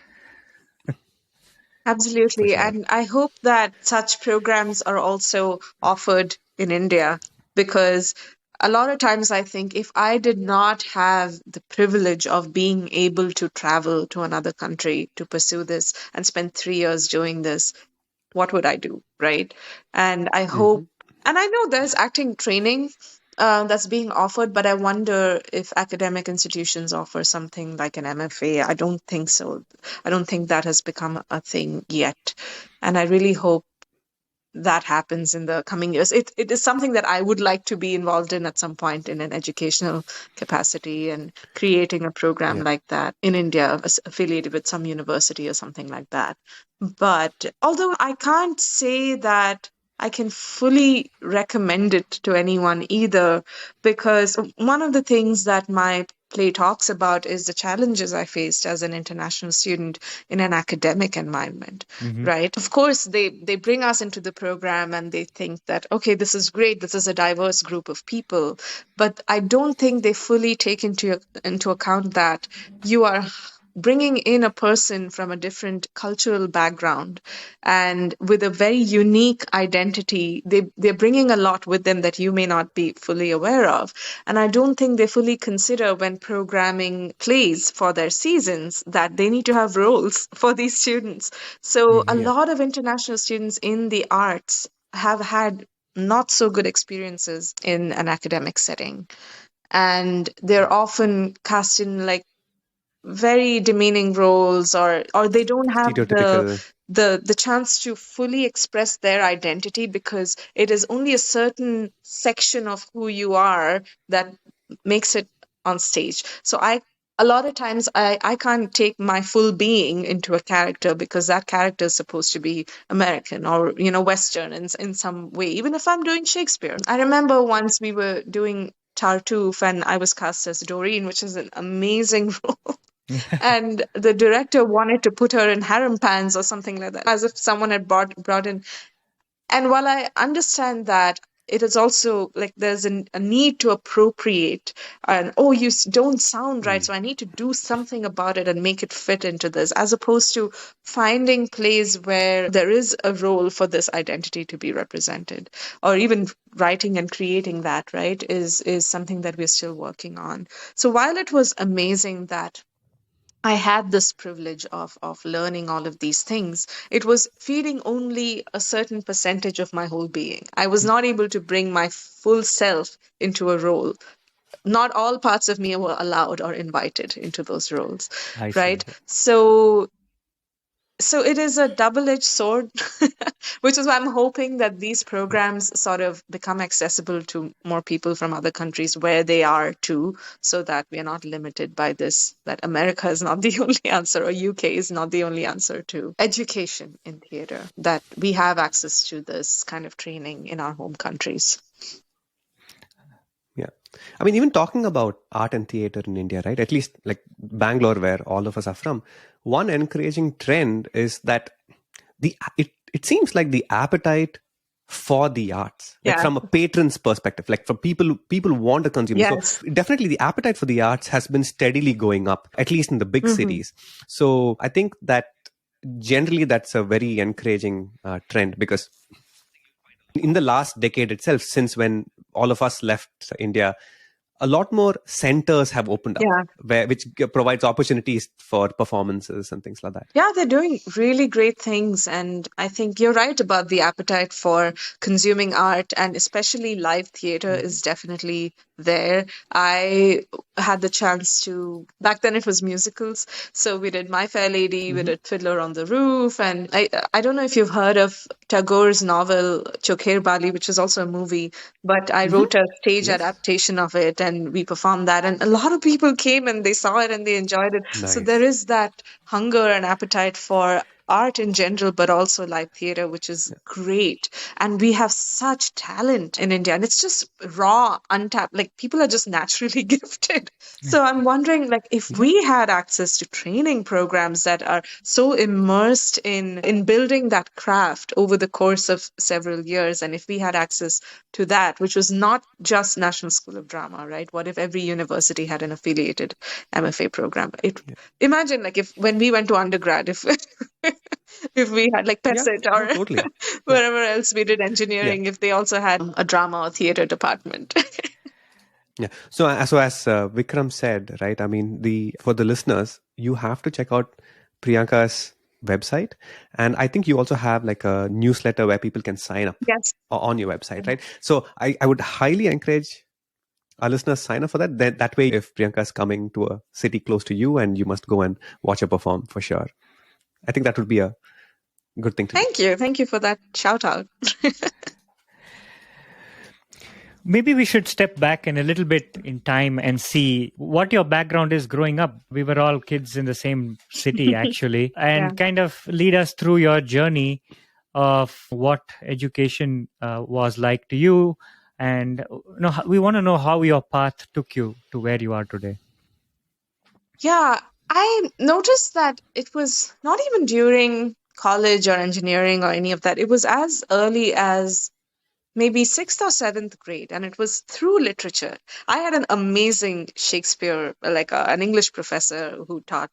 Absolutely. Sure. And I hope that such programs are also offered in India, because a lot of times I think if I did not have the privilege of being able to travel to another country to pursue this and spend 3 years doing this, what would I do, right? And I hope, and I know there's acting training that's being offered, but I wonder if academic institutions offer something like an MFA. I don't think so. I don't think that has become a thing yet. And I really hope that happens in the coming years. It is something that I would like to be involved in at some point in an educational capacity, and creating a program like that in India, affiliated with some university or something like that. But although I can't say that I can fully recommend it to anyone either, because one of the things that my play talks about is the challenges I faced as an international student in an academic environment, right? Of course, they bring us into the program and they think that, okay, this is great, this is a diverse group of people, but I don't think they fully take into account that you are bringing in a person from a different cultural background and with a very unique identity. They're bringing a lot with them that you may not be fully aware of. And I don't think they fully consider when programming plays for their seasons that they need to have roles for these students. So a Yeah. lot of international students in the arts have had not so good experiences in an academic setting. And they're often cast in like very demeaning roles, or they don't have Stereotypical. the chance to fully express their identity, because it is only a certain section of who you are that makes it on stage. So a lot of times I can't take my full being into a character, because that character is supposed to be American or Western in some way, even if I'm doing Shakespeare. I remember once we were doing Tartuffe and I was cast as Doreen, which is an amazing role. And the director wanted to put her in harem pants or something like that, as if someone had brought in. And while I understand that, it is also like there's a need to appropriate, and you don't sound right, so I need to do something about it and make it fit into this, as opposed to finding plays where there is a role for this identity to be represented, or even writing and creating that, right, is something that we're still working on. So while it was amazing that I had this privilege of learning all of these things, it was feeding only a certain percentage of my whole being. I was not able to bring my full self into a role. Not all parts of me were allowed or invited into those roles, I see. right? So it is a double-edged sword, which is why I'm hoping that these programs sort of become accessible to more people from other countries where they are too, so that we are not limited by this, that America is not the only answer or UK is not the only answer to education in theater, that we have access to this kind of training in our home countries. Yeah. I mean, even talking about art and theater in India, right? At least like Bangalore, where all of us are from, one encouraging trend is that it seems like the appetite for the arts, like Yeah. from a patron's perspective, like for people want to consume. Yes. So definitely the appetite for the arts has been steadily going up, at least in the big cities. So I think that generally that's a very encouraging trend, because in the last decade itself, since when all of us left India, a lot more centers have opened up, which provides opportunities for performances and things like that. Yeah, they're doing really great things. And I think you're right about the appetite for consuming art, and especially live theater is definitely there. I had the chance to, back then it was musicals. So we did My Fair Lady, we did Fiddler on the Roof. And I don't know if you've heard of Tagore's novel, Chokher Bali, which is also a movie, but I wrote a stage adaptation of it and we performed that. And a lot of people came and they saw it and they enjoyed it. Nice. So there is that hunger and appetite for art in general, but also live theater, which is great. And we have such talent in India, and it's just raw, untapped. Like people are just naturally gifted. So I'm wondering, like, if we had access to training programs that are so immersed in building that craft over the course of several years, and if we had access to that, which was not just National School of Drama, right? What if every university had an affiliated MFA program? Imagine, like, if when we went to undergrad, if we had like Pesset or totally. wherever else we did engineering, if they also had a drama or theater department. Yeah. So as Vikram said, right? I mean, for the listeners, you have to check out Priyanka's website, and I think you also have like a newsletter where people can sign up on your website, right? So I would highly encourage our listeners sign up for that. That way, if Priyanka is coming to a city close to you, and you must go and watch her perform for sure. I think that would be a good thing to do. Thank you for that shout out. Maybe we should step back in a little bit in time and see what your background is growing up. We were all kids in the same city, actually, and kind of lead us through your journey of what education was like to you, and we want to know how your path took you to where you are today. Yeah, I noticed that it was not even during college or engineering or any of that. It was as early as maybe sixth or seventh grade, and it was through literature. I had an amazing Shakespeare, like an English professor who taught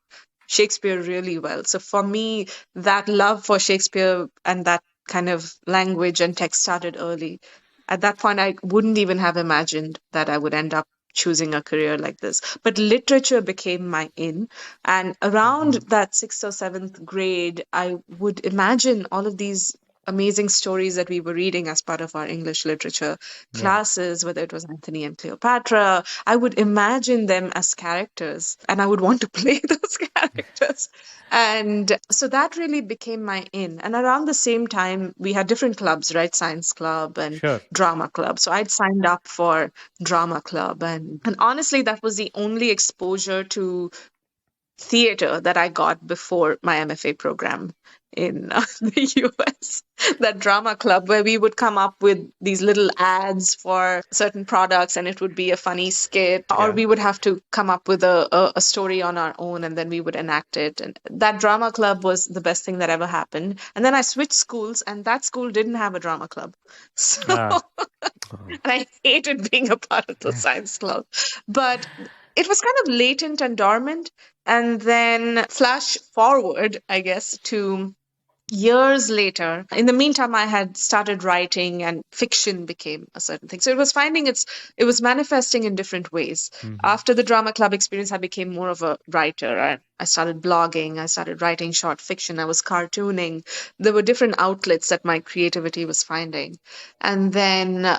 Shakespeare really well. So for me, that love for Shakespeare and that kind of language and text started early. At that point, I wouldn't even have imagined that I would end up choosing a career like this. But literature became my in. And around that sixth or seventh grade, I would imagine all of these amazing stories that we were reading as part of our English literature classes, whether it was Anthony and Cleopatra. I would imagine them as characters and I would want to play those characters. And so that really became my in. And around the same time, we had different clubs, right? Science club and drama club. So I'd signed up for drama club. And honestly, that was the only exposure to theater that I got before my MFA program in the US. That drama club where we would come up with these little ads for certain products and it would be a funny skit, or we would have to come up with a story on our own and then we would enact it. And that drama club was the best thing that ever happened. And then I switched schools and that school didn't have a drama club. So and I hated being a part of the science club. But it was kind of latent and dormant. And then flash forward, I guess, to years later. In the meantime, I had started writing and fiction became a certain thing. So it was manifesting in different ways. After the drama club experience, I became more of a writer. I started blogging. I started writing short fiction. I was cartooning. There were different outlets that my creativity was finding. And then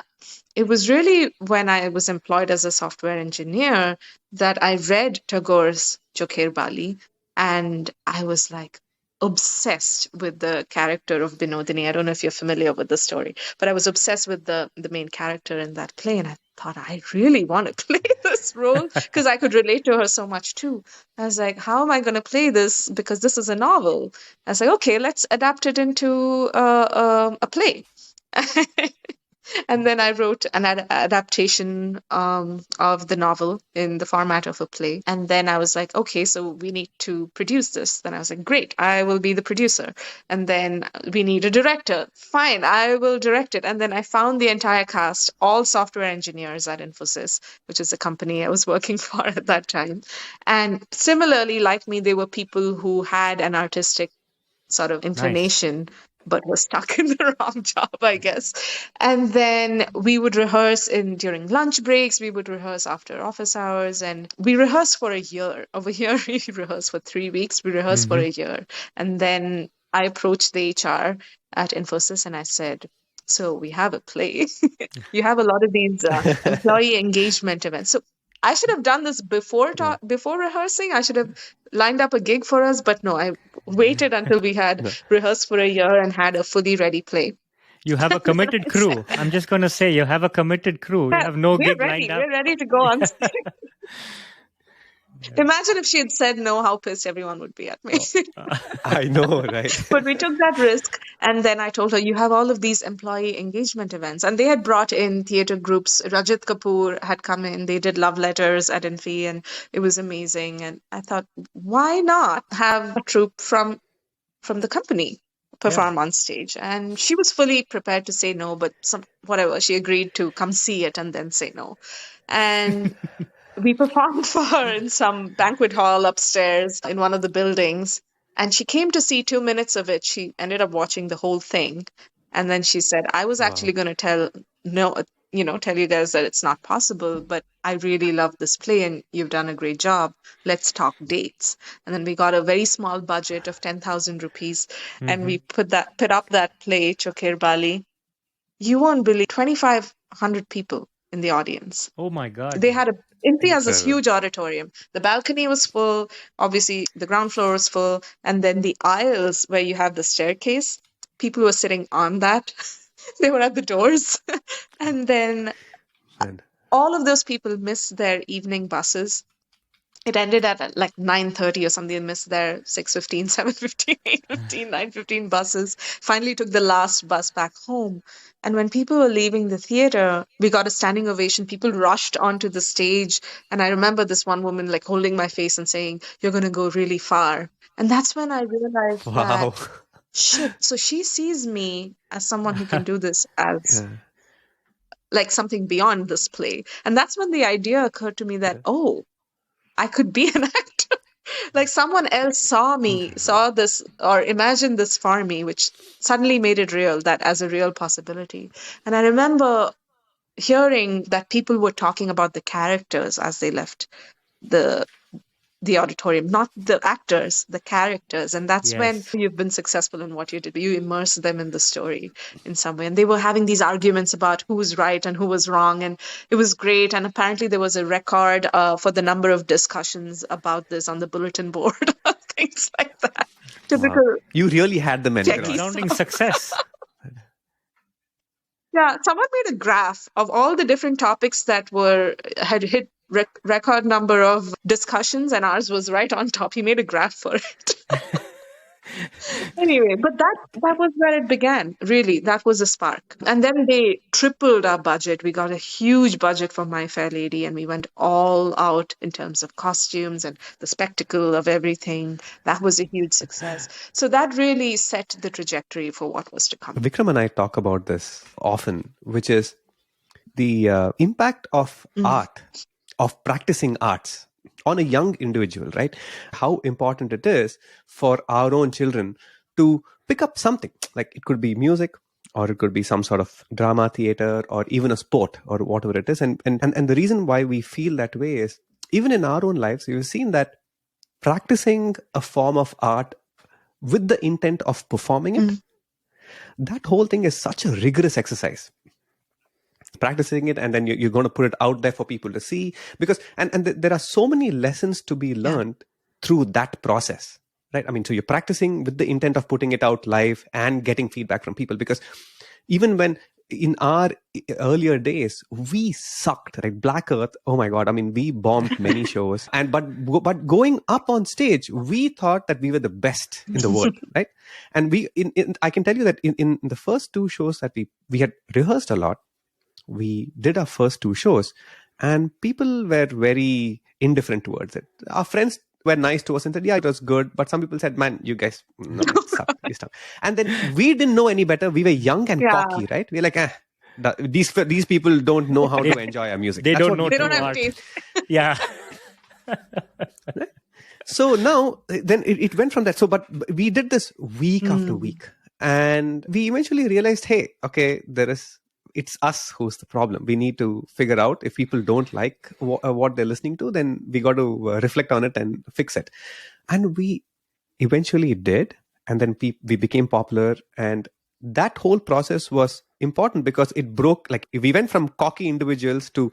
it was really when I was employed as a software engineer that I read Tagore's Chokher Bali, and I was like obsessed with the character of Binodini. I don't know if you're familiar with the story, but I was obsessed with the main character in that play, and I thought I really want to play this role because I could relate to her so much too. I was like, how am I going to play this? Because this is a novel. I was like, okay, let's adapt it into a play. And then I wrote an adaptation of the novel in the format of a play. And then I was like, okay, so we need to produce this. Then I was like, great, I will be the producer. And then we need a director. Fine, I will direct it. And then I found the entire cast, all software engineers at Infosys, which is a company I was working for at that time. And similarly, like me, they were people who had an artistic sort of inclination, but was stuck in the wrong job, I guess. And then we would rehearse during lunch breaks. We would rehearse after office hours, and we rehearsed for a year. Over here, we rehearsed for 3 weeks. We rehearsed for a year. And then I approached the HR at Infosys and I said, so we have a play. You have a lot of these employee engagement events. So I should have done this before rehearsing. I should have lined up a gig for us, but no, I waited until we had rehearsed for a year and had a fully ready play. You have a committed crew. I'm just going to say you have a committed crew. You have no gig lined up. We're ready to go on stage. Imagine if she had said no, how pissed everyone would be at me. I know, right? But we took that risk. And then I told her, you have all of these employee engagement events. And they had brought in theater groups. Rajat Kapoor had come in. They did love letters at Infi, and it was amazing. And I thought, why not have a troupe from the company perform on stage? And she was fully prepared to say no, but whatever. She agreed to come see it and then say no. And we performed for her in some banquet hall upstairs in one of the buildings. And she came to see 2 minutes of it. She ended up watching the whole thing. And then she said, I was actually going to tell you guys that it's not possible, but I really love this play and you've done a great job. Let's talk dates. And then we got a very small budget of 10,000 rupees and we put up that play, Chokher Bali. You won't believe 2,500 people in the audience. Oh my God. They had Infi has this huge auditorium. The balcony was full. Obviously, the ground floor was full. And then the aisles where you have the staircase, people were sitting on that. They were at the doors. And then all of those people missed their evening buses It ended at like 9:30 or something, and missed their 6:15, 7:15, 8:15, 9:15 buses. Finally took the last bus back home. And when people were leaving the theater, we got a standing ovation. People rushed onto the stage. And I remember this one woman like holding my face and saying, "You're going to go really far." And that's when I realized that, Wow. shit, so she sees me as someone who can do this as Yeah. like something beyond this play. And that's when the idea occurred to me that, oh, I could be an actor. Like someone else saw this or imagined this for me, which suddenly made it real, that as a real possibility. And I remember hearing that people were talking about the characters as they left the auditorium, not the actors, the characters. And that's when Yes. you've been successful in what you did. You immerse them in the story in some way. And they were having these arguments about who was right and who was wrong. And it was great. And apparently there was a record for the number of discussions about this on the bulletin board, things like that. Typical. Wow. You really had them Jackie. engrossed. Surrounding success. Yeah, someone made a graph of all the different topics that had hit record number of discussions, and ours was right on top. He made a graph for it. Anyway, but that was where it began. Really, that was a spark. And then they tripled our budget. We got a huge budget for My Fair Lady, and we went all out in terms of costumes and the spectacle of everything. That was a huge success. So that really set the trajectory for what was to come. Vikram and I talk about this often, which is the impact of art, of practicing arts on a young individual, right? How important it is for our own children to pick up something. Like it could be music, or it could be some sort of drama, theater, or even a sport, or whatever it is. And the reason why we feel that way is, even in our own lives, we've seen that practicing a form of art with the intent of performing it, that whole thing is such a rigorous exercise. Practicing it, and then you're going to put it out there for people to see, because there are so many lessons to be learned through that process, right? I mean, so you're practicing with the intent of putting it out live and getting feedback from people, because even when in our earlier days we sucked, right? Black Earth, oh my god, I mean, we bombed many shows, but going up on stage, we thought that we were the best in the world, right? And I can tell you that in the first two shows that we had rehearsed a lot. We did our first two shows, and people were very indifferent towards it. Our friends were nice to us and said, yeah, it was good. But some people said, man, you guys, no, it sucked. And then we didn't know any better. We were young and cocky, right? We're like, these people don't know how to enjoy our music. They don't know They true don't have art. taste. Yeah. So now, then it went from that. So, but we did this week after week. And we eventually realized, hey, okay, it's us who's the problem. We need to figure out, if people don't like what they're listening to, then we got to reflect on it and fix it. And we eventually did. And then we became popular. And that whole process was important because it broke, like we went from cocky individuals to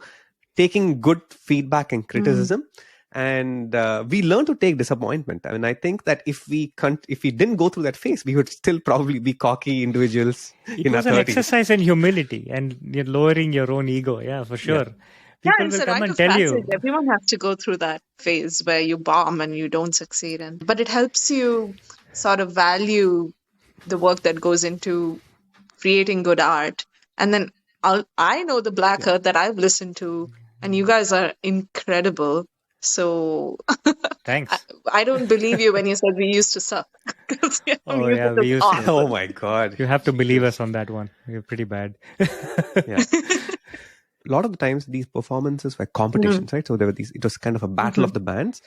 taking good feedback and criticism. And we learned to take disappointment. I mean, I think that if we didn't go through that phase, we would still probably be cocky individuals in our 30s. It was an exercise in humility, and you're lowering your own ego. Yeah, for sure. People It's will a come rite and of tell passage. you. Everyone has to go through that phase where you bomb and you don't succeed. But it helps you sort of value the work that goes into creating good art. And then I know the Black Earth that I've listened to, and you guys are incredible. So Thanks. I don't believe you when you said we used to suck. Oh, yeah, we used to. Oh my God. You have to believe us on that one. We're pretty bad. Yeah. A lot of the times these performances were competitions, right? So it was kind of a battle of the bands.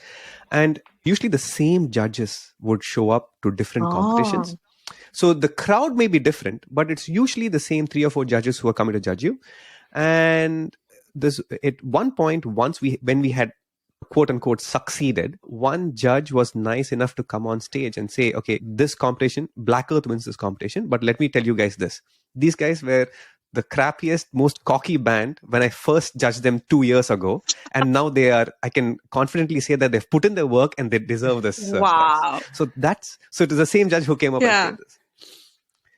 And usually the same judges would show up to different competitions. So the crowd may be different, but it's usually the same 3 or 4 judges who are coming to judge you. And at one point, when we had quote unquote succeeded, one judge was nice enough to come on stage and say, okay, this competition, Black Earth wins this competition, but let me tell you guys this. These guys were the crappiest, most cocky band when I first judged them 2 years ago. And now I can confidently say that they've put in their work and they deserve this. Wow. Prize. So it was the same judge who came up and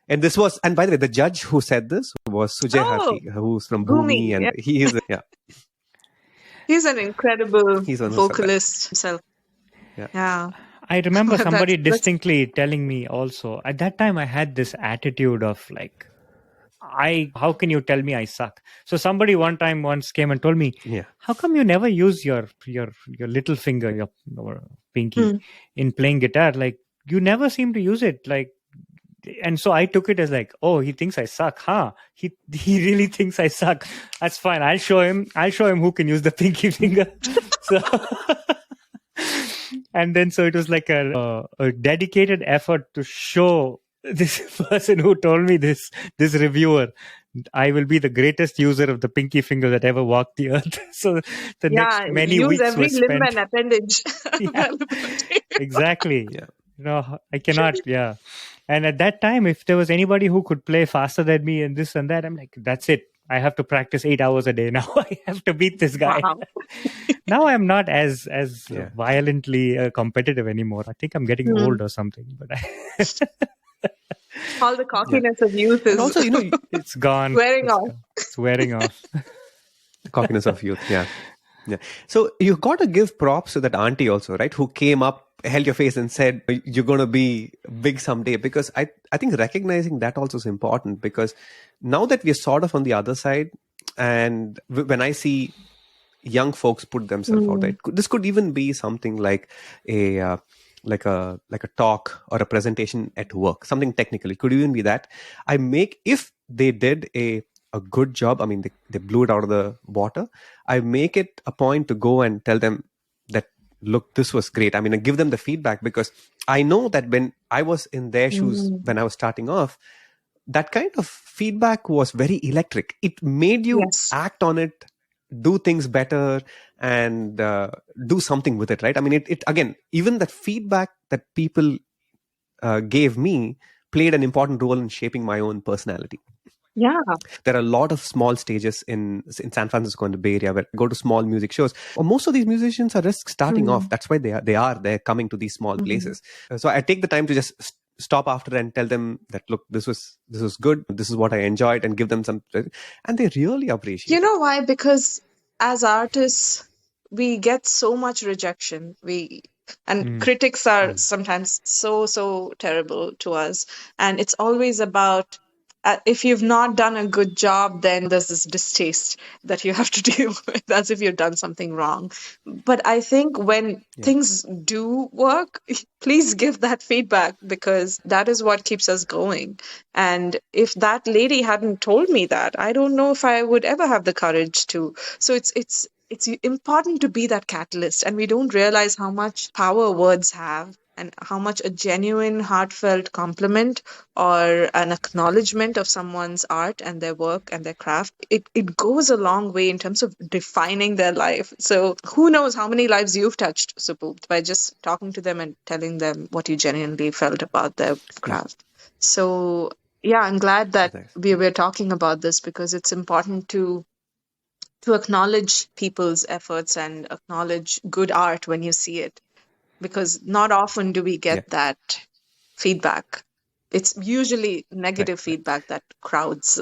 said this. And by the way, the judge who said this was Sujay Harti, who's from Bhumi, and he is, He's an incredible He's one who said that. vocalist himself. Yeah. Yeah. I remember somebody That's distinctly telling me also. At that time, I had this attitude of like, how can you tell me I suck? So somebody once came and told me, Yeah. how come you never use your little finger, your pinky, Hmm. in playing guitar? Like, you never seem to use it. Like, and so I took it as like, oh, he thinks I suck, huh? He really thinks I suck. That's fine. I'll show him who can use the pinky finger. So, and then so it was like a dedicated effort to show this person who told me this reviewer, I will be the greatest user of the pinky finger that ever walked the earth. So the next many use weeks every were limb spent. and appendage. Yeah, exactly. Yeah. I cannot. Yeah. And at that time, if there was anybody who could play faster than me and this and that, I'm like, that's it. I have to practice 8 hours a day now. I have to beat this guy. Wow. Now I'm not as Yeah. violently competitive anymore. I think I'm getting old or something. But All the cockiness of youth And is also, it's gone. wearing off. It's wearing off. the cockiness of youth. Yeah. Yeah. So you got to give props to that auntie also, right? Who came up, held your face and said, you're going to be big someday. Because I think recognizing that also is important, because now that we're sort of on the other side, and when I see young folks put themselves out there, this could even be something like a talk or a presentation at work, something technical. It could even be that if they did a good job, I mean, they blew it out of the water, I make it a point to go and tell them that, look, this was great. I mean, I give them the feedback, because I know that when I was in their shoes, when I was starting off, that kind of feedback was very electric. It made you act on it, do things better, and do something with it, right? I mean, it again, even the feedback that people gave me played an important role in shaping my own personality. Yeah. There are a lot of small stages in San Francisco and the Bay Area where I go to small music shows. Or most of these musicians are just starting off. That's why they're coming to these small places. So I take the time to just stop after and tell them that, look, this was good. This is what I enjoyed, and give them some, and they really appreciate You it. know why? Because as artists, we get so much rejection. And critics are sometimes so terrible to us. And it's always about, if you've not done a good job, then there's this distaste that you have to deal with, as if you've done something wrong. But I think when things do work, please give that feedback, because that is what keeps us going. And if that lady hadn't told me that, I don't know if I would ever have the courage to. So it's important to be that catalyst, and we don't realize how much power words have, and how much a genuine, heartfelt compliment or an acknowledgement of someone's art and their work and their craft, it goes a long way in terms of defining their life. So who knows how many lives you've touched, Subu, by just talking to them and telling them what you genuinely felt about their craft. So yeah, I'm glad that we're talking about this, because it's important to acknowledge people's efforts and acknowledge good art when you see it. Because not often do we get that feedback. It's usually negative feedback that crowds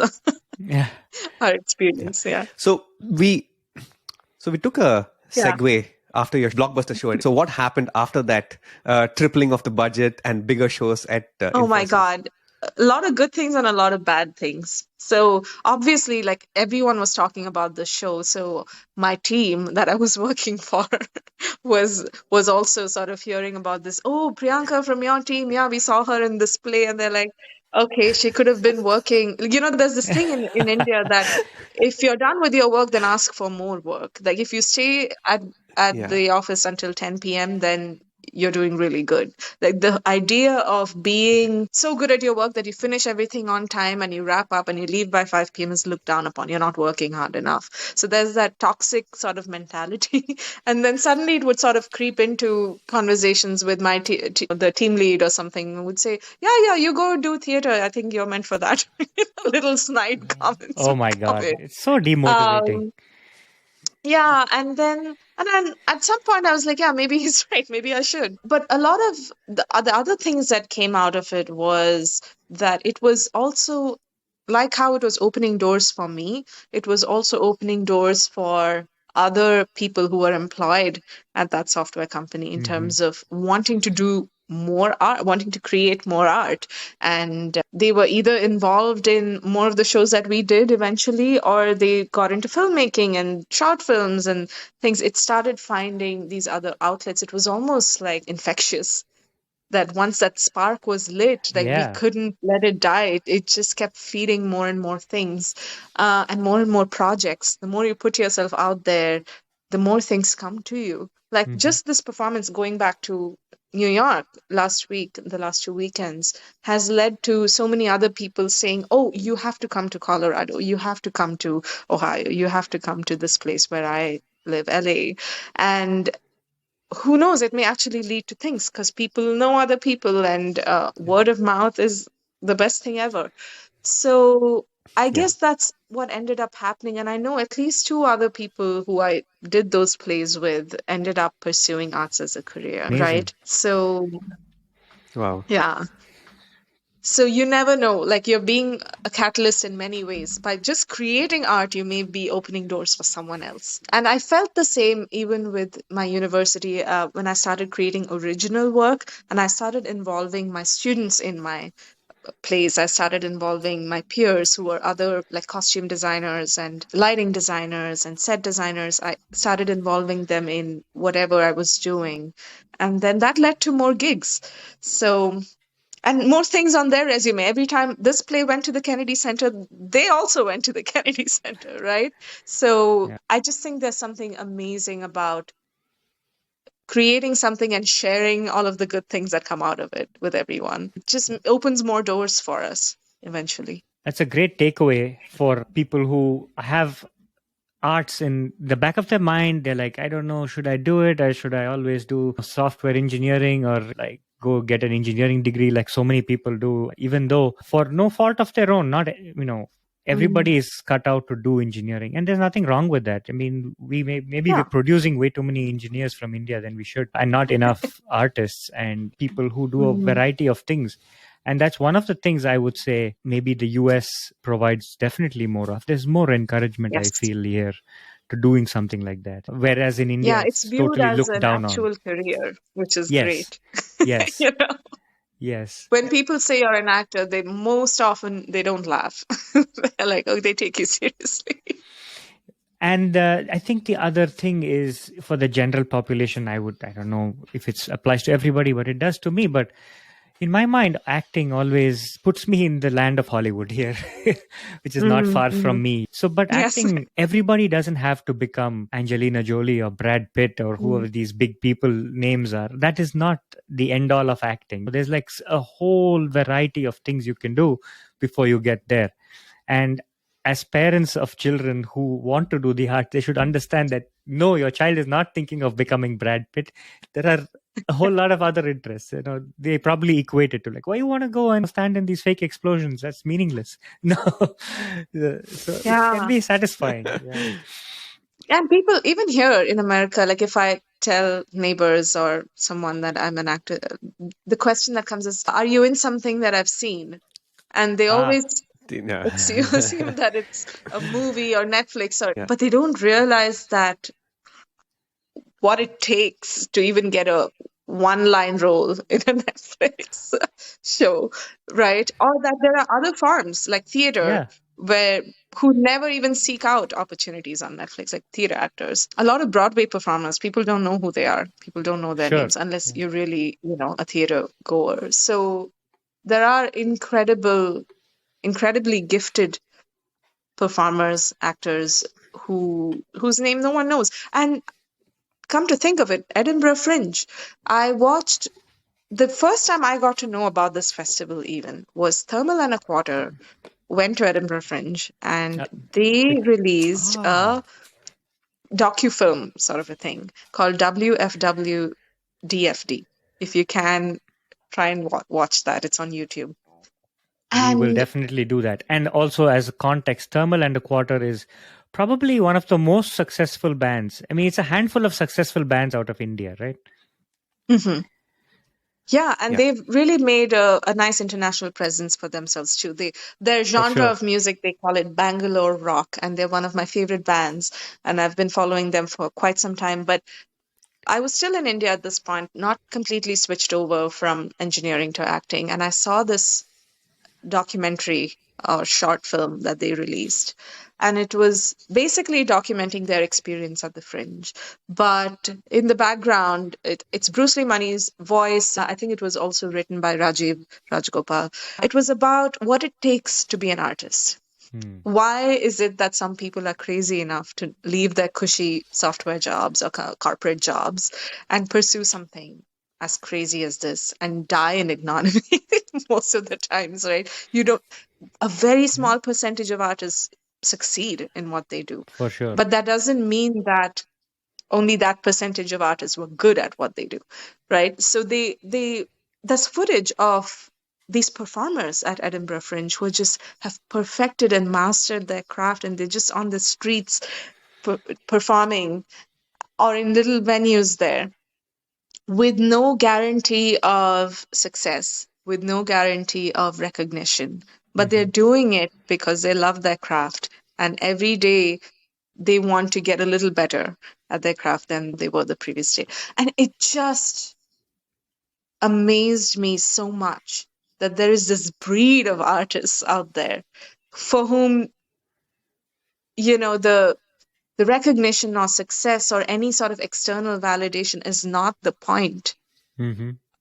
our experience. Yeah. So we took a segue after your blockbuster show. So what happened after that tripling of the budget and bigger shows at Oh my Infosys? God. A lot of good things and a lot of bad things. So obviously, like, everyone was talking about the show. So my team that I was working for was also sort of hearing about this. Oh, Priyanka from your team. Yeah, we saw her in this play. And they're like, okay, she could have been working. There's this thing in India that if you're done with your work, then ask for more work. Like, if you stay at the office until 10 p.m., then you're doing really good. Like, the idea of being so good at your work that you finish everything on time and you wrap up and you leave by 5 p.m. is looked down upon. You're not working hard enough. So there's that toxic sort of mentality. And then suddenly it would sort of creep into conversations with my the team lead or something, and would say, yeah, you go do theater. I think you're meant for that. Little snide comments. Oh my God. It's so demotivating. Yeah, and then at some point I was like, yeah, maybe he's right. Maybe I should. But a lot of the other things that came out of it was that it was also, like how it was opening doors for me, it was also opening doors for other people who were employed at that software company in terms of wanting to do more art, wanting to create more art. And they were either involved in more of the shows that we did eventually, or they got into filmmaking and short films and things. It started finding these other outlets. It was almost like infectious, that once that spark was lit, like we Yeah. couldn't let it die. It just kept feeding more and more things, and more projects. The more you put yourself out there, the more things come to you. Like just this performance going back to New York last week, the last 2 weekends, has led to so many other people saying, oh, you have to come to Colorado, you have to come to Ohio, you have to come to this place where I live, LA. And who knows, it may actually lead to things because people know other people, and word of mouth is the best thing ever. So I guess that's what ended up happening. And I know at least two other people who I did those plays with ended up pursuing arts as a career, Amazing. right? So, Wow. yeah. So you never know, like you're being a catalyst in many ways. By just creating art, you may be opening doors for someone else. And I felt the same even with my university when I started creating original work and I started involving my students in my plays. I started involving my peers who were other like costume designers and lighting designers and set designers. I started involving them in whatever I was doing. And then that led to more gigs. So, and more things on their resume. Every time this play went to the Kennedy Center, they also went to the Kennedy Center, right? So I just think there's something amazing about creating something and sharing all of the good things that come out of it with everyone. It just opens more doors for us eventually. That's a great takeaway for people who have arts in the back of their mind. They're like, I don't know, should I do it, or should I always do software engineering, or like go get an engineering degree like so many people do, even though for no fault of their own. Not, everybody is cut out to do engineering, and there's nothing wrong with that. I mean, maybe we're producing way too many engineers from India than we should, and not enough artists and people who do a variety of things. And that's one of the things I would say maybe the US provides definitely more of. There's more encouragement, I feel, here to doing something like that. Whereas in India, it's viewed totally as looked an down actual on. career, which is Yes. great. Yes. You know? Yes. When people say you're an actor, they most often they don't laugh. They're like, oh, they take you seriously. And I think the other thing is for the general population, I don't know if it applies to everybody, but it does to me. But in my mind, acting always puts me in the land of Hollywood here, which is not far from me. So, but acting, everybody doesn't have to become Angelina Jolie or Brad Pitt or whoever these big people names are. That is not the end all of acting. There's like a whole variety of things you can do before you get there. And as parents of children who want to do the art, they should understand that no, your child is not thinking of becoming Brad Pitt. There are a whole lot of other interests. They probably equate it to like, why you want to go and stand in these fake explosions? That's meaningless. No, so it can be satisfying. Yeah. And people, even here in America, like if I tell neighbors or someone that I'm an actor, the question that comes is, are you in something that I've seen? And they always assume that it's a movie or Netflix, but they don't realize that what it takes to even get a one-line role in a Netflix show, right? Or that there are other forms like theater who never even seek out opportunities on Netflix, like theater actors. A lot of Broadway performers, people don't know who they are. People don't know their names unless you're really, a theater goer. So there are incredibly gifted performers, actors whose name no one knows. And come to think of it, Edinburgh Fringe, I watched, the first time I got to know about this festival even was Thermal and a Quarter went to Edinburgh Fringe and they released a docu-film sort of a thing called WFW DFD. If you can, try and watch that. It's on YouTube. We will definitely do that. And also as a context, Thermal and a Quarter is probably one of the most successful bands. I mean, it's a handful of successful bands out of India, right? Mm-hmm. Yeah, and Yeah. they've really made a nice international presence for themselves too. Their For genre sure. of music, they call it Bangalore rock, and they're one of my favorite bands, and I've been following them for quite some time. But I was still in India at this point, not completely switched over from engineering to acting, and I saw this documentary or short film that they released. And it was basically documenting their experience at the Fringe. But in the background, it's Bruce Lee Money's voice. I think it was also written by Rajiv Rajgopal. It was about what it takes to be an artist. Why is it that some people are crazy enough to leave their cushy software jobs or corporate jobs and pursue something as crazy as this and die in ignominy most of the times, right? You don't, a very small percentage of artists succeed in what they do. For sure. But that doesn't mean that only that percentage of artists were good at what they do, right? So there's footage of these performers at Edinburgh Fringe who just have perfected and mastered their craft, and they're just on the streets performing or in little venues there with no guarantee of success, with no guarantee of recognition. But they're doing it because they love their craft. And every day they want to get a little better at their craft than they were the previous day. And it just amazed me so much that there is this breed of artists out there for whom, you know, the recognition or success or any sort of external validation is not the point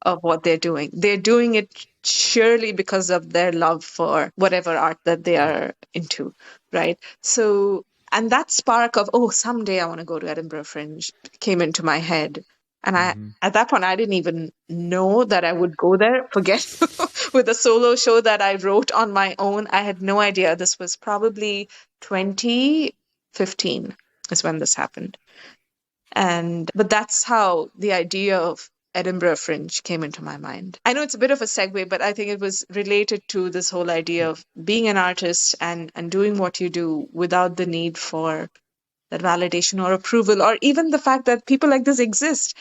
of what they're doing. They're doing it surely because of their love for whatever art that they are into, right? So, and that spark of, oh, someday I want to go to Edinburgh Fringe came into my head. And at that point, I didn't even know that I would go there. Forget with a solo show that I wrote on my own. I had no idea. This was probably 2015 is when this happened. But that's how the idea of Edinburgh Fringe came into my mind. I know it's a bit of a segue, but I think it was related to this whole idea of being an artist and doing what you do without the need for that validation or approval, or even the fact that people like this exist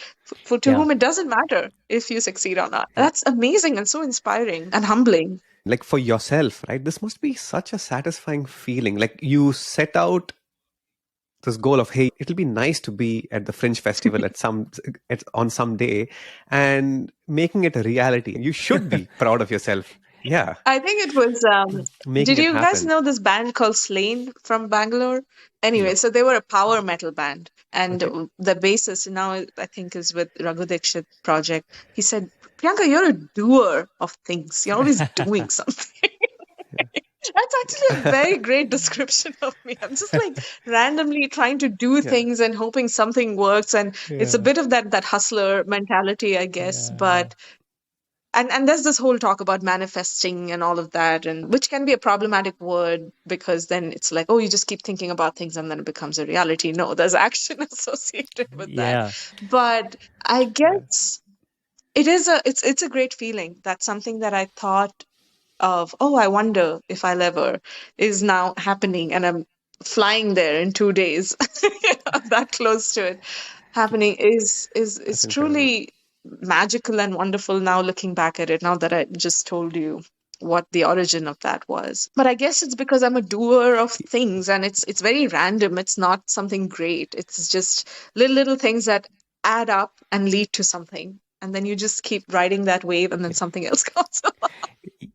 to whom it doesn't matter if you succeed or not. That's amazing and so inspiring and humbling. Like for yourself, right? This must be such a satisfying feeling. Like you set out this goal of, hey, it'll be nice to be at the Fringe Festival on some day, and making it a reality. You should be proud of yourself. Yeah. I think it was, did you guys know this band called Slain from Bangalore? Anyway, No. so they were a power metal band. And the bassist now, I think, is with Raghu Dixit project. He said, Priyanka, you're a doer of things. You're always doing something. That's actually a very great description of me. I'm just like randomly trying to do things and hoping something works. And it's a bit of that hustler mentality, I guess. But and there's this whole talk about manifesting and all of that, and which can be a problematic word because then it's like, oh, you just keep thinking about things and then it becomes a reality. No, there's action associated with that. But I guess it's a great feeling. That's something that I thought of, oh, I wonder if I'll ever, is now happening, and I'm flying there in 2 days. That close to it happening is truly magical and wonderful now looking back at it, now that I just told you what the origin of that was. But I guess it's because I'm a doer of things, and it's very random. It's not something great. It's just little things that add up and lead to something. And then you just keep riding that wave, and then something else comes along.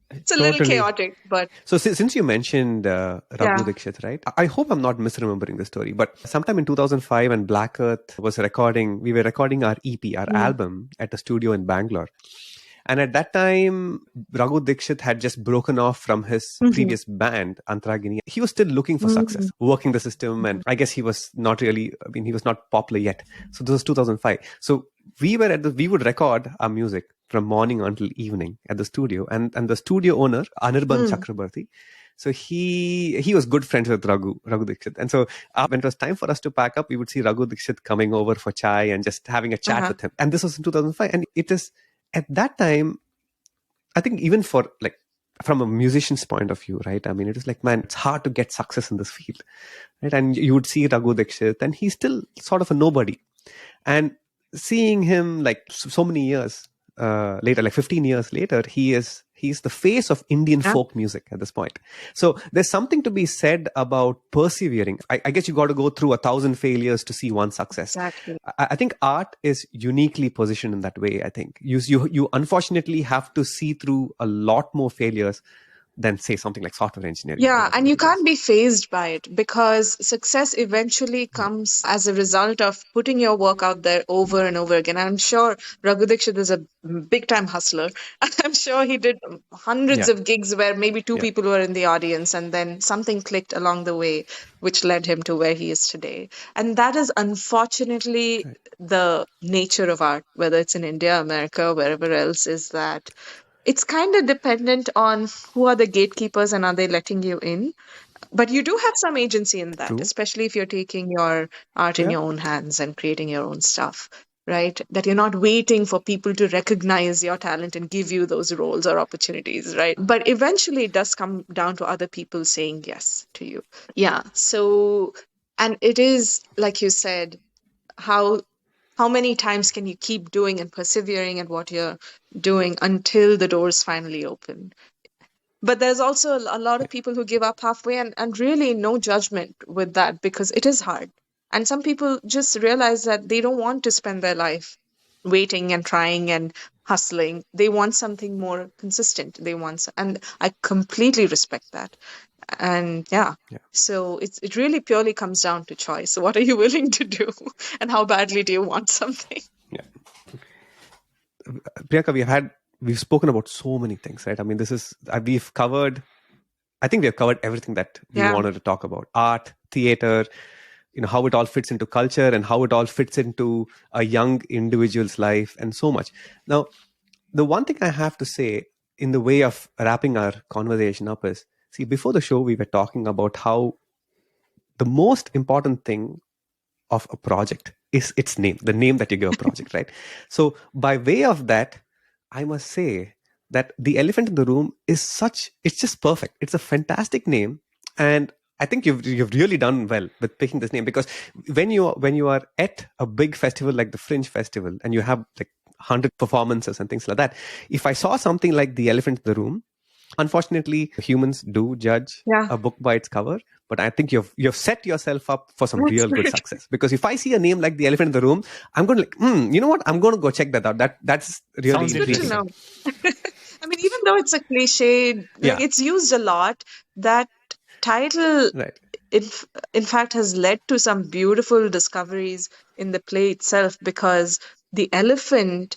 It's a little chaotic, but... So since you mentioned Raghu Dixit, right? I hope I'm not misremembering the story, but sometime in 2005 when Black Earth was recording, we were recording our EP, our album at a studio in Bangalore. And at that time, Raghu Dixit had just broken off from his previous band, Antaragini. He was still looking for success, working the system. And I guess he was not really, he was not popular yet. So this was 2005. So we would record our music from morning until evening at the studio. And the studio owner, Anirban Chakrabarti, so he was good friends with Raghu Dixit. And so when it was time for us to pack up, we would see Raghu Dixit coming over for chai and just having a chat with him. And this was in 2005. And it is... At that time, I think even for from a musician's point of view, right? I mean, it was like, man, it's hard to get success in this field, right? And you would see Raghu Dixit, and he's still sort of a nobody. And seeing him like so many years later, like 15 years later, he's the face of Indian folk music at this point. So there's something to be said about persevering. I guess you got to go through 1,000 failures to see one success. Exactly. I think art is uniquely positioned in that way. I think you unfortunately have to see through a lot more failures than, say, something like software engineering. Yeah, and you can't be fazed by it, because success eventually comes as a result of putting your work out there over and over again. And I'm sure Raghu Dixit is a big time hustler. I'm sure he did hundreds of gigs where maybe two people were in the audience, and then something clicked along the way, which led him to where he is today. And that is unfortunately the nature of art, whether it's in India, America, wherever else, is that it's kind of dependent on who are the gatekeepers and are they letting you in. But you do have some agency in that, especially if you're taking your art in your own hands and creating your own stuff, right? That you're not waiting for people to recognize your talent and give you those roles or opportunities, right? But eventually it does come down to other people saying yes to you. Yeah. So, and it is, like you said, how many times can you keep doing and persevering at what you're doing until the doors finally open? But there's also a lot of people who give up halfway, and really no judgment with that, because it is hard. And some people just realize that they don't want to spend their life waiting and trying and hustling. They want something more consistent. And I completely respect that. And so it really purely comes down to choice. So what are you willing to do, and how badly do you want something? Yeah, Priyanka, we've spoken about so many things, right? I mean, we've covered everything that we wanted to talk about: art, theater, how it all fits into culture and how it all fits into a young individual's life, and so much. Now, the one thing I have to say in the way of wrapping our conversation up is, see, before the show, we were talking about how the most important thing of a project is its name, the name that you give a project, right? So by way of that, I must say that The Elephant in the Room it's just perfect. It's a fantastic name. And I think you've really done well with picking this name, because when you are at a big festival like the Fringe Festival and you have like 100 performances and things like that, if I saw something like The Elephant in the Room, unfortunately, humans do judge a book by its cover, but I think you've set yourself up for some real good success. Because if I see a name like The Elephant in the Room, I'm going to you know what? I'm going to go check that out. That's really good to know. I mean, even though it's a cliche, it's used a lot. That title, in fact, has led to some beautiful discoveries in the play itself, because the elephant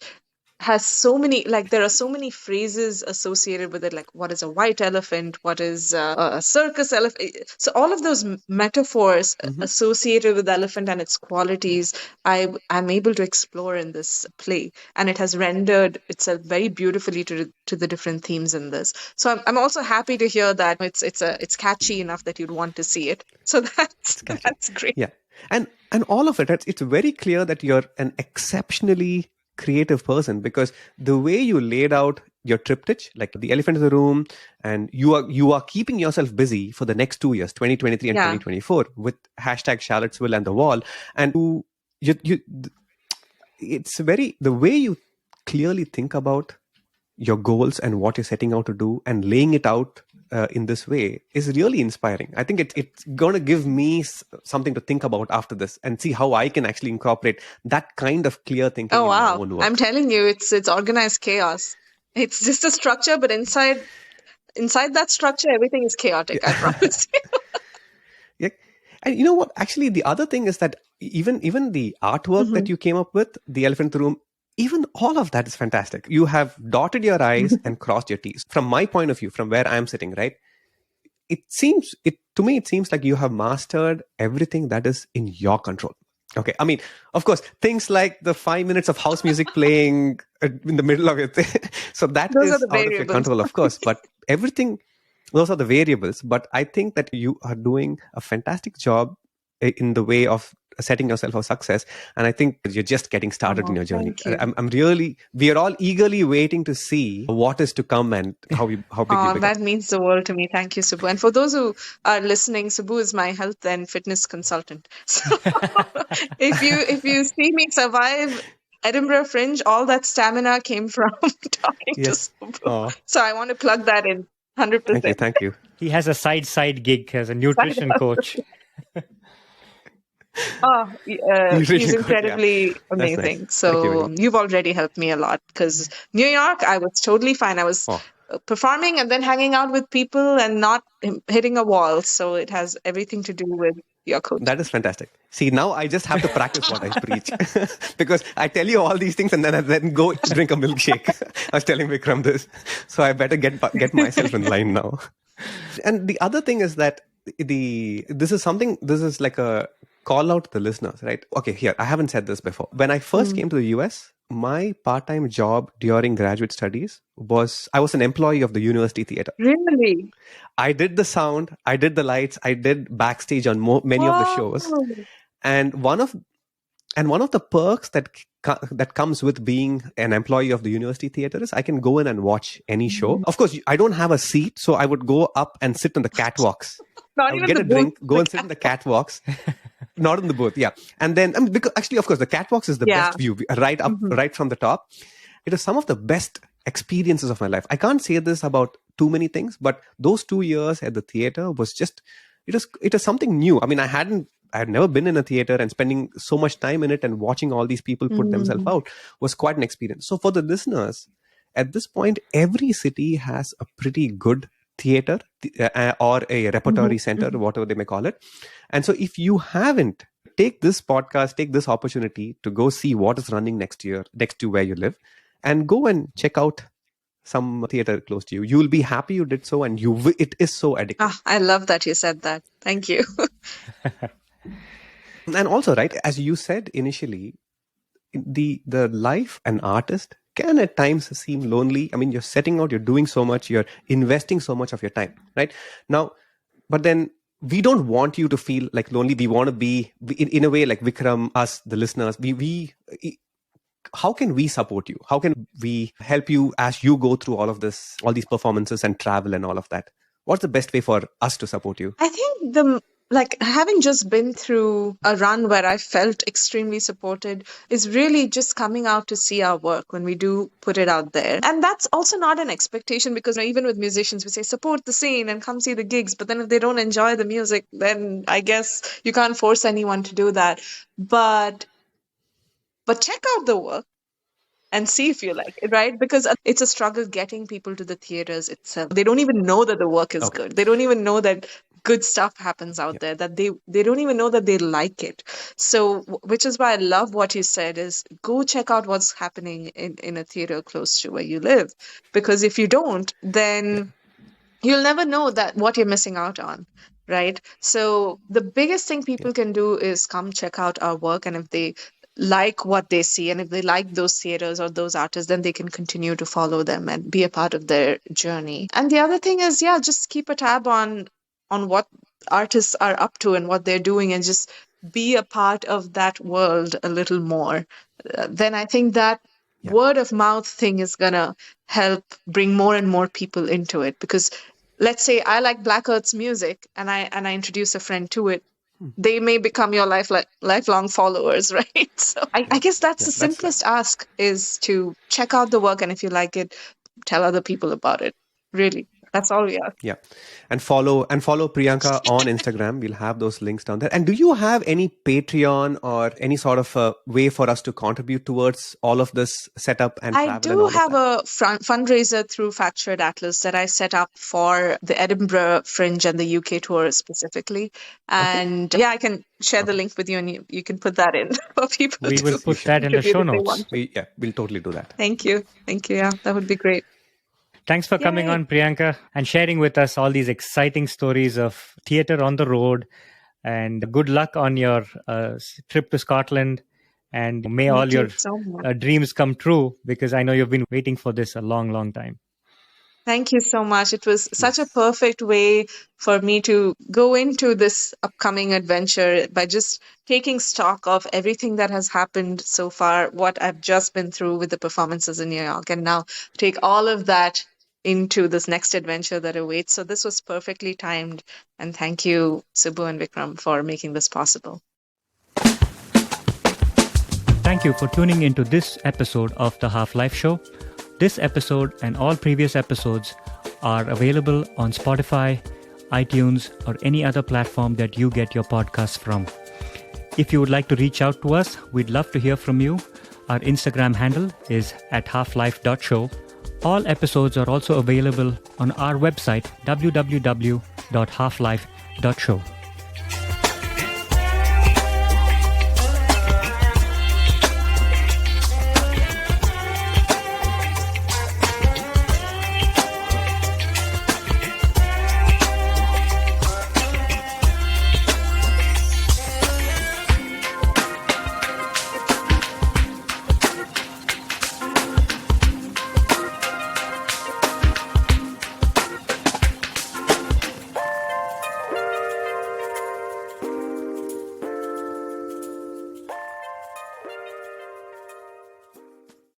has so many, there are so many phrases associated with it, like what is a white elephant, what is a circus elephant. So all of those metaphors associated with the elephant and its qualities, I'm able to explore in this play, and it has rendered itself very beautifully to the different themes in this. So I'm also happy to hear that it's catchy enough that you'd want to see it. So that's great. Yeah, and all of it, it's very clear that you're an exceptionally creative person, because the way you laid out your triptych, like The Elephant in the Room, and you are keeping yourself busy for the next 2 years, 2023 and 2024, with hashtag Charlottesville and The Wall, and it's very, the way you clearly think about your goals and what you're setting out to do and laying it out in this way is really inspiring. I think it's going to give me something to think about after this, and see how I can actually incorporate that kind of clear thinking in my own work. I'm telling you, it's organized chaos. It's just a structure, but inside that structure, everything is chaotic. I promise you. Yeah. And you know what? Actually, the other thing is that even the artwork that you came up with, The Elephant in the Room, even all of that is fantastic. You have dotted your I's and crossed your T's. From my point of view, from where I'm sitting, right? To me, it seems like you have mastered everything that is in your control. Okay. I mean, of course, things like the 5 minutes of house music playing in the middle of it. So that is out of your control, of course. But everything, those are the variables. But I think that you are doing a fantastic job in the way of setting yourself for success, and I think you're just getting started in your journey. We are all eagerly waiting to see what is to come and how big you become. That means the world to me. Thank you, Subu. And for those who are listening, Subu is my health and fitness consultant. So if you see me survive Edinburgh Fringe, all that stamina came from talking to Yes. Subu. Oh, So I want to plug that in 100%. thank you. Thank you. He has a side gig as a nutrition coach. He's Nutrition coach, yeah. incredibly That's nice. amazing. Thank you, So Vinny. you've already helped me a lot because New York, I was totally fine. I was Oh, performing and then hanging out with people and not hitting a wall. So it has everything to do with your coach. that is fantastic. See, now I just have to practice what I preach because I tell you all these things and then go drink a milkshake. I was telling Vikram this, so I better get myself in line now. And the other thing is that this is like a call out to the listeners, right? Okay, here, I haven't said this before. When I first came to the US, my part-time job during graduate studies I was an employee of the university theater. Really? I did the sound, I did the lights, I did backstage on many of the shows. And one of the perks that comes with being an employee of the university theater is I can go in and watch any show. Of course, I don't have a seat, so I would go up and sit on the catwalks. Not I would even get the a drink, booth, go the and sit in the catwalks. Not in the booth, yeah. And then, because actually, of course, the catwalks is the best view, right up, right from the top. It is some of the best experiences of my life. I can't say this about too many things, but those 2 years at the theater was just, it is something new. I mean, I had never been in a theater, and spending so much time in it and watching all these people put themselves out was quite an experience. So for the listeners, at this point, every city has a pretty good theater or a repertory center, whatever they may call it. And so if you haven't, take this podcast, take this opportunity to go see what is running next to where you live, and go and check out some theater close to you. You will be happy you did so, and it is so addictive. I love that you said that. Thank you. And also, right, as you said initially, the life an artist can at times seem lonely. I mean, you're setting out, you're doing so much, you're investing so much of your time, right? Now, but then we don't want you to feel like lonely. We want to be, in a way, like Vikram, us, the listeners, how can we support you? How can we help you as you go through all these performances and travel and all of that? What's the best way for us to support you? I think having just been through a run where I felt extremely supported is really just coming out to see our work when we do put it out there. And that's also not an expectation, because even with musicians, we say support the scene and come see the gigs. But then if they don't enjoy the music, then I guess you can't force anyone to do that. But check out the work and see if you like it, right? Because it's a struggle getting people to the theaters itself. They don't even know that the work is good. They don't even know that good stuff happens out there, that they don't even know that they like it. So, which is why I love what you said is go check out what's happening in a theater close to where you live. Because if you don't, then you'll never know that what you're missing out on, right? So the biggest thing people can do is come check out our work, and if they like what they see and if they like those theaters or those artists, then they can continue to follow them and be a part of their journey. And the other thing is, just keep a tab on what artists are up to and what they're doing, and just be a part of that world a little more. Then I think that word of mouth thing is gonna help bring more and more people into it. Because let's say I like Black Earth's music and I introduce a friend to it, they may become your lifelong followers, right? So I guess that's the simplest ask, is to check out the work, and if you like it, tell other people about it. Really, that's all we ask. Yeah, and follow Priyanka on Instagram. We'll have those links down there. And do you have any Patreon or any sort of way for us to contribute towards all of this setup and travel? I do have a fundraiser through Fractured Atlas that I set up for the Edinburgh Fringe and the UK tour specifically. And I can share the link with you, and you can put that in for people. We will put that in the show notes. We'll totally do that. Thank you. Yeah, that would be great. Thanks for coming on, Priyanka, and sharing with us all these exciting stories of theatre on the road. And good luck on your trip to Scotland. And may all your dreams come true, because I know you've been waiting for this a long, long time. Thank you so much. It was such a perfect way for me to go into this upcoming adventure by just taking stock of everything that has happened so far, what I've just been through with the performances in New York, and now take all of that into this next adventure that awaits. So this was perfectly timed. And thank you, Subu and Vikram, for making this possible. Thank you for tuning into this episode of The Half-Life Show. This episode and all previous episodes are available on Spotify, iTunes, or any other platform that you get your podcasts from. If you would like to reach out to us, we'd love to hear from you. Our Instagram handle is @halflife.show. All episodes are also available on our website, www.halflife.show.